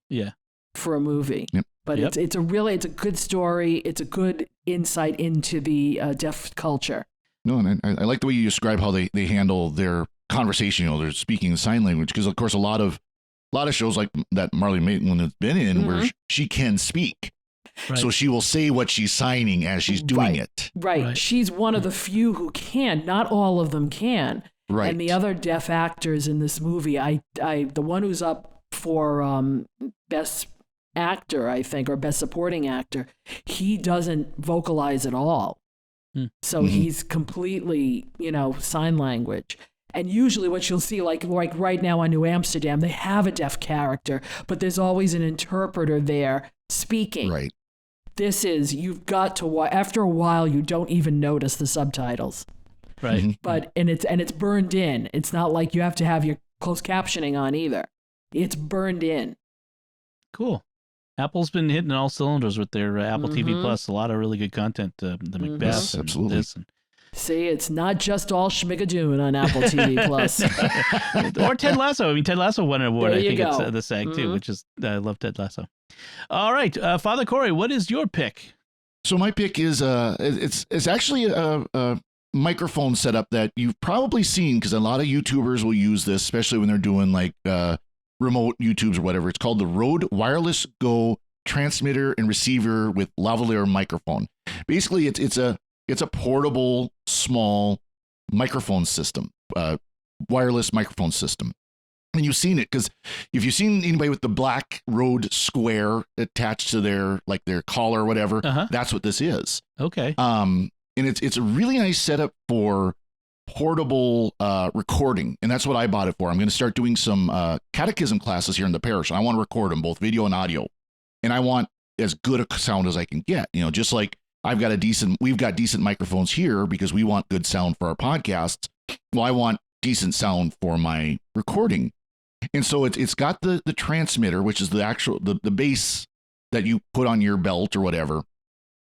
Yeah. For a movie. Yep. But it's a good story. It's a good insight into the deaf culture. No, and I like the way you describe how they handle their conversation. They're speaking sign language, because of course a lot of shows like that Marlee Maitland has been in where she can speak. Right. So she will say what she's signing as she's doing it. Right. She's one of the few who can. Not all of them can. Right. And the other deaf actors in this movie, the one who's up for Best Actor, I think, or Best Supporting Actor, he doesn't vocalize at all. So he's completely, sign language. And usually what you'll see, like right now on New Amsterdam, they have a deaf character, but there's always an interpreter there speaking. Right. This is, you've got to, after a while, you don't even notice the subtitles. Right. But, and it's burned in. It's not like you have to have your closed captioning on either. It's burned in. Cool. Apple's been hitting all cylinders with their Apple TV Plus. A lot of really good content. The Macbeth. Yes, absolutely. This and See, it's not just all schmigadoon on Apple TV Plus. or Ted Lasso. I mean, Ted Lasso won an award. There I you think go. it's the SAG too, which is I love Ted Lasso. All right, Father Cory, what is your pick? So my pick is it's actually a microphone setup that you've probably seen, because a lot of YouTubers will use this, especially when they're doing like remote YouTubes or whatever. It's called the Rode Wireless Go transmitter and receiver with lavalier microphone. Basically, it's a portable, small microphone system, wireless microphone system. And you've seen it, because if you've seen anybody with the black Rode Square attached to their collar or whatever, that's what this is. Okay. And it's a really nice setup for portable recording, and that's what I bought it for. I'm going to start doing some catechism classes here in the parish, and I want to record them, both video and audio, and I want as good a sound as I can get. Just like we've got decent microphones here because we want good sound for our podcasts. Well, I want decent sound for my recording. And so it's got the transmitter, which is the actual, the base that you put on your belt or whatever.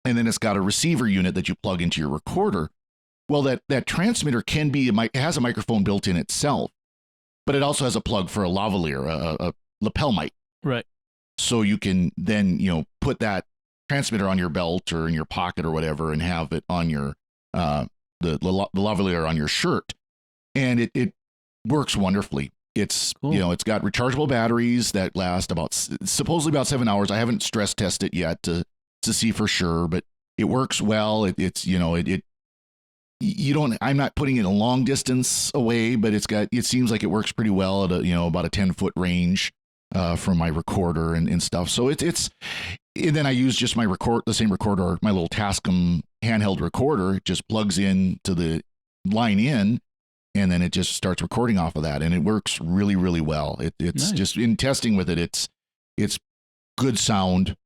And then it's got a receiver unit that you plug into your recorder. Well, that transmitter it has a microphone built in itself, but it also has a plug for a lavalier, a lapel mic. Right. So you can then, put that transmitter on your belt or in your pocket or whatever, and have it on your the lavalier on your shirt, and it works wonderfully. It's cool. It's got rechargeable batteries that last supposedly about 7 hours. I haven't stress tested it yet to see for sure, but it works well. I'm not putting it a long distance away, but it seems like it works pretty well at about a 10-foot range from my recorder and stuff. So and then I use just the same recorder, my little Tascam handheld recorder. It just plugs in to the line in, and then it just starts recording off of that, and it works really, really well. It's nice. Just in testing with it, it's good sound.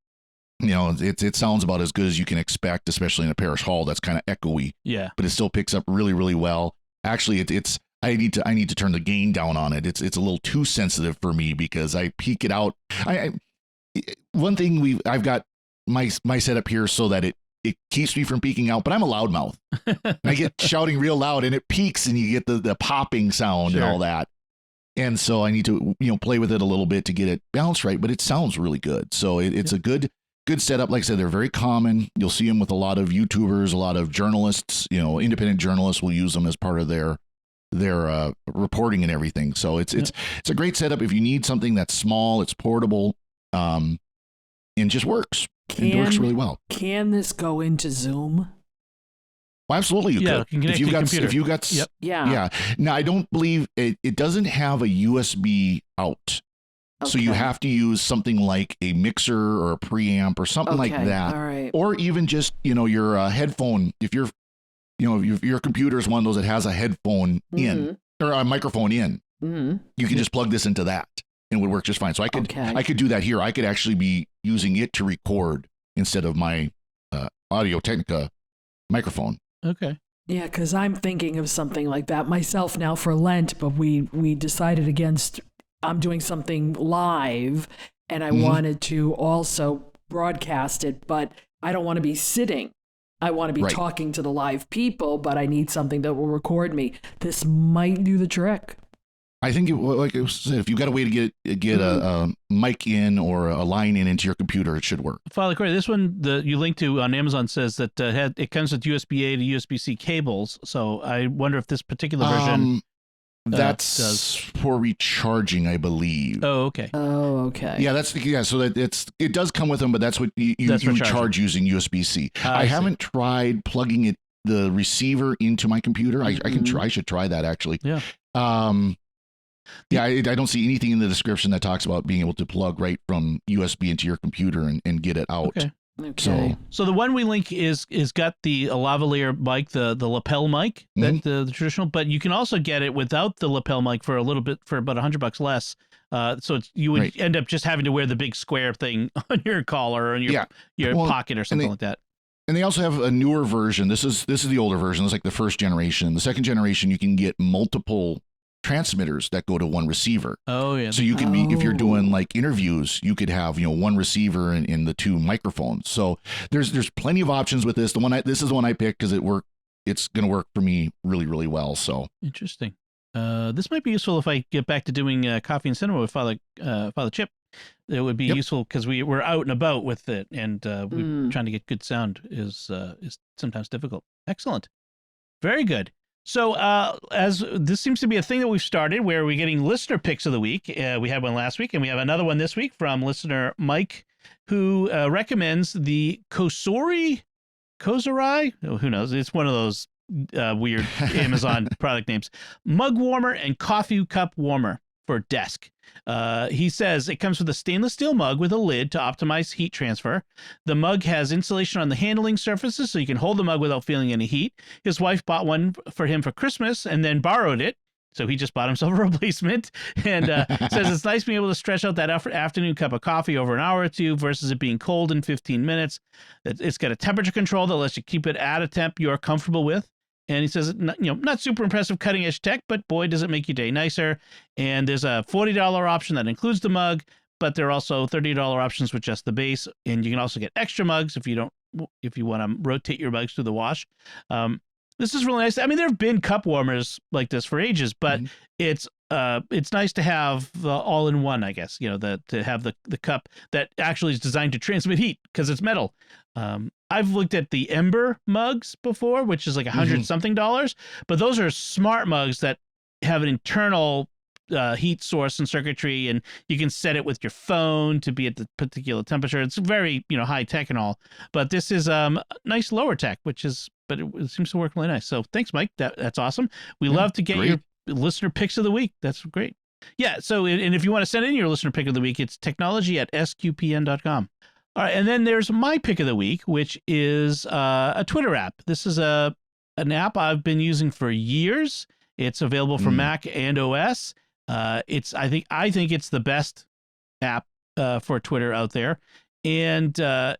It sounds about as good as you can expect, especially in a parish hall that's kind of echoey. Yeah. But it still picks up really, really well. Actually, I need to turn the gain down on it. It's a little too sensitive for me because I peak it out. One thing I've got my setup here so that it keeps me from peaking out, but I'm a loudmouth. I get shouting real loud, and it peaks, and you get the popping sound and all that. And so I need to play with it a little bit to get it balanced right, but it sounds really good. So it's a good good setup. Like I said, they're very common. You'll see them with a lot of YouTubers, a lot of journalists. Independent journalists will use them as part of their reporting and everything. So it's a great setup if you need something that's small, it's portable, and just works. It works really well. Can this go into Zoom? Well, absolutely, you could. If you've got, yep. Yeah. Now, I don't believe it doesn't have a USB out. Okay. So you have to use something like a mixer or a preamp or something like that. All right. Or even just, your headphone. If your computer is one of those that has a headphone in or a microphone in, you can just plug this into that and it would work just fine. So I could do that here. I could actually be using it to record instead of my Audio Technica microphone. Okay. Yeah, because I'm thinking of something like that myself now for Lent, but we decided against. I'm doing something live, and I wanted to also broadcast it, but I don't want to be sitting. I want to be talking to the live people, but I need something that will record me. This might do the trick. I think, like I said, if you've got a way to get a mic in or a line into your computer, it should work. Father Cory, this one you linked to on Amazon says that it comes with USB-A to USB-C cables. So I wonder if this particular version that's for recharging, I believe. Oh, okay. So that it does come with them, but that's what you charge using USB-C. I haven't tried plugging the receiver into my computer. I should try that actually. Yeah. I don't see anything in the description that talks about being able to plug right from USB into your computer and get it out. Okay. So the one we link is got the lavalier mic, the lapel mic, that the traditional, but you can also get it without the lapel mic for about $100 less. So you would end up just having to wear the big square thing on your collar or on your pocket or something like that. And they also have a newer version. This is the older version. It's like the first generation. The second generation, you can get multiple transmitters that go to one receiver. Oh yeah. So you can be, if you're doing like interviews, you could have one receiver and the two microphones. So there's plenty of options with this. This is the one I picked because it's going to work for me really, really well. So interesting. This might be useful if I get back to doing coffee and cinema with Father Chip. It would be useful because we're out and about with it, and trying to get good sound is sometimes difficult. Excellent. Very good. So as this seems to be a thing that we've started where we're getting listener picks of the week. We had one last week and we have another one this week from listener Mike, who recommends the Kozori, who knows? It's one of those weird Amazon product names. Mug warmer and coffee cup warmer for desk. He says it comes with a stainless steel mug with a lid to optimize heat transfer. The mug has insulation on the handling surfaces so you can hold the mug without feeling any heat. His wife bought one for him for Christmas and then borrowed it. So he just bought himself a replacement and says it's nice being able to stretch out that afternoon cup of coffee over an hour or two versus it being cold in 15 minutes. It's got a temperature control that lets you keep it at a temp you're comfortable with. And he says, not super impressive cutting edge tech, but boy, does it make your day nicer. And there's a $40 option that includes the mug, but there are also $30 options with just the base. And you can also get extra mugs if you want to rotate your mugs through the wash. This is really nice. I mean, there have been cup warmers like this for ages, but it's nice to have the all-in-one, I guess, to have the cup that actually is designed to transmit heat because it's metal. I've looked at the Ember mugs before, which is like $100-something, but those are smart mugs that have an internal heat source and circuitry, and you can set it with your phone to be at the particular temperature. It's very, high tech and all, but this is nice lower tech, but it seems to work really nice. So thanks, Mike. That's awesome. We love to get your listener picks of the week. That's great. Yeah. So, and if you want to send in your listener pick of the week, it's technology@sqpn.com. All right, and then there's my pick of the week, which is a Twitter app. This is an app I've been using for years. It's available for Mac and OS. I think it's the best app for Twitter out there, and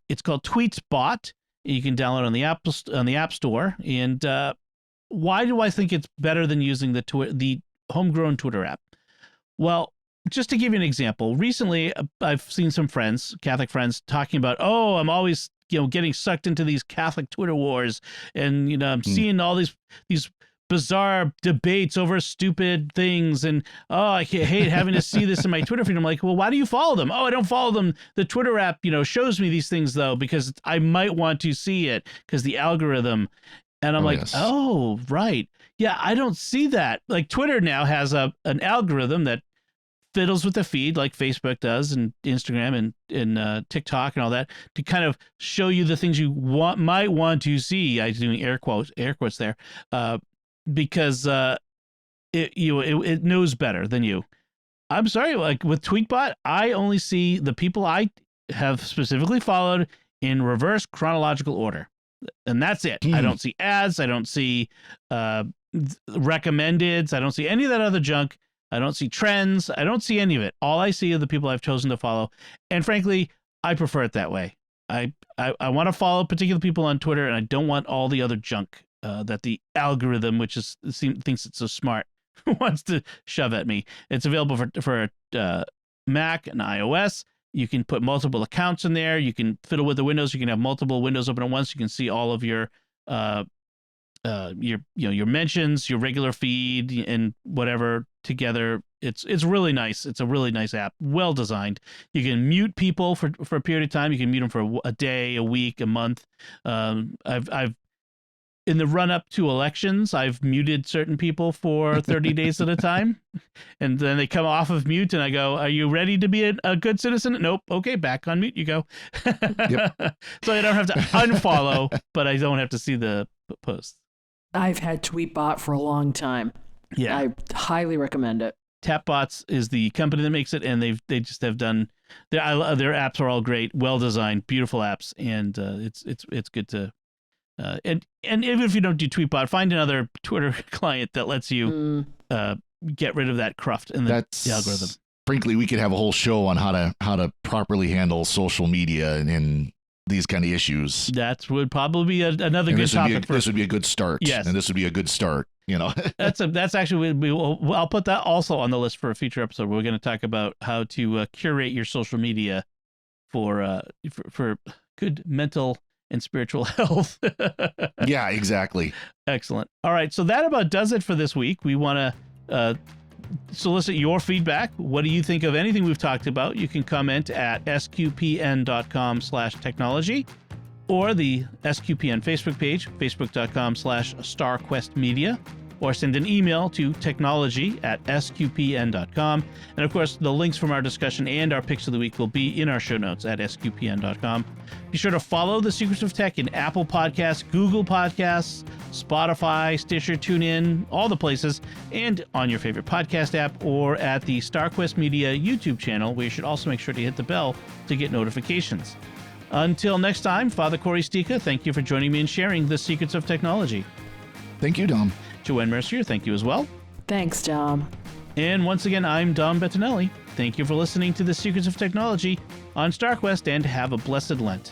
it's called TweetsBot. You can download on the App Store. And why do I think it's better than using the homegrown Twitter app? Well, just to give you an example, recently I've seen some friends, Catholic friends, talking about, I'm always getting sucked into these Catholic Twitter wars, and I'm seeing all these bizarre debates over stupid things, and I hate having to see this in my Twitter feed. I'm like, well, why do you follow them? I don't follow them. The Twitter app, shows me these things though, because I might want to see it because the algorithm. And I'm yes. oh, right. Yeah, I don't see that. Like Twitter now has an algorithm that fiddles with the feed like Facebook does, and Instagram and TikTok and all that, to kind of show you the things you might want to see. I'm doing air quotes there, because it knows better than you. I'm sorry, like with Tweetbot, I only see the people I have specifically followed in reverse chronological order. And that's it. I don't see ads. I don't see recommendeds. I don't see any of that other junk. I don't see trends. I don't see any of it. All I see are the people I've chosen to follow. And frankly, I prefer it that way. I want to follow particular people on Twitter, and I don't want all the other junk that the algorithm, which thinks it's so smart, wants to shove at me. It's available for Mac and iOS. You can put multiple accounts in there. You can fiddle with the windows. You can have multiple windows open at once. You can see all of your mentions, your regular feed, and whatever together. It's really nice. It's a really nice app, well designed. You can mute people for a period of time. You can mute them for a day, a week, a month. I've in the run up to elections, I've muted certain people for 30 days at a time, and then they come off of mute, and I go, "Are you ready to be a good citizen?" Nope. Okay, back on mute you go. Yep. So I don't have to unfollow, but I don't have to see the posts. I've had Tweetbot for a long time. Yeah, I highly recommend it. Tapbots is the company that makes it, and they just have done their apps are all great, well designed, beautiful apps, and it's good to. And even if you don't do Tweetbot, find another Twitter client that lets you get rid of that cruft in the algorithm. Frankly, we could have a whole show on how to properly handle social media and these kind of issues. That would probably be another good topic. This would be a good start. Yes, and this would be a good start. That's actually I'll put that also on the list for a future episode. We're going to talk about how to curate your social media for good mental and spiritual health. Yeah, exactly. Excellent. All right, so that about does it for this week. We want to solicit your feedback. What do you think of anything we've talked about? You can comment at sqpn.com/technology or the SQPN Facebook page, facebook.com/StarQuestMedia, or send an email to technology@sqpn.com. And of course, the links from our discussion and our picks of the week will be in our show notes at sqpn.com. Be sure to follow The Secrets of Tech in Apple Podcasts, Google Podcasts, Spotify, Stitcher, TuneIn, all the places, and on your favorite podcast app, or at the StarQuest Media YouTube channel, where you should also make sure to hit the bell to get notifications. Until next time, Father Cory Sticha, thank you for joining me and sharing The Secrets of Technology. Thank you, Dom. Joanne Mercier, thank you as well. Thanks, Dom. And once again, I'm Dom Bettinelli. Thank you for listening to The Secrets of Technology on StarQuest, and have a blessed Lent.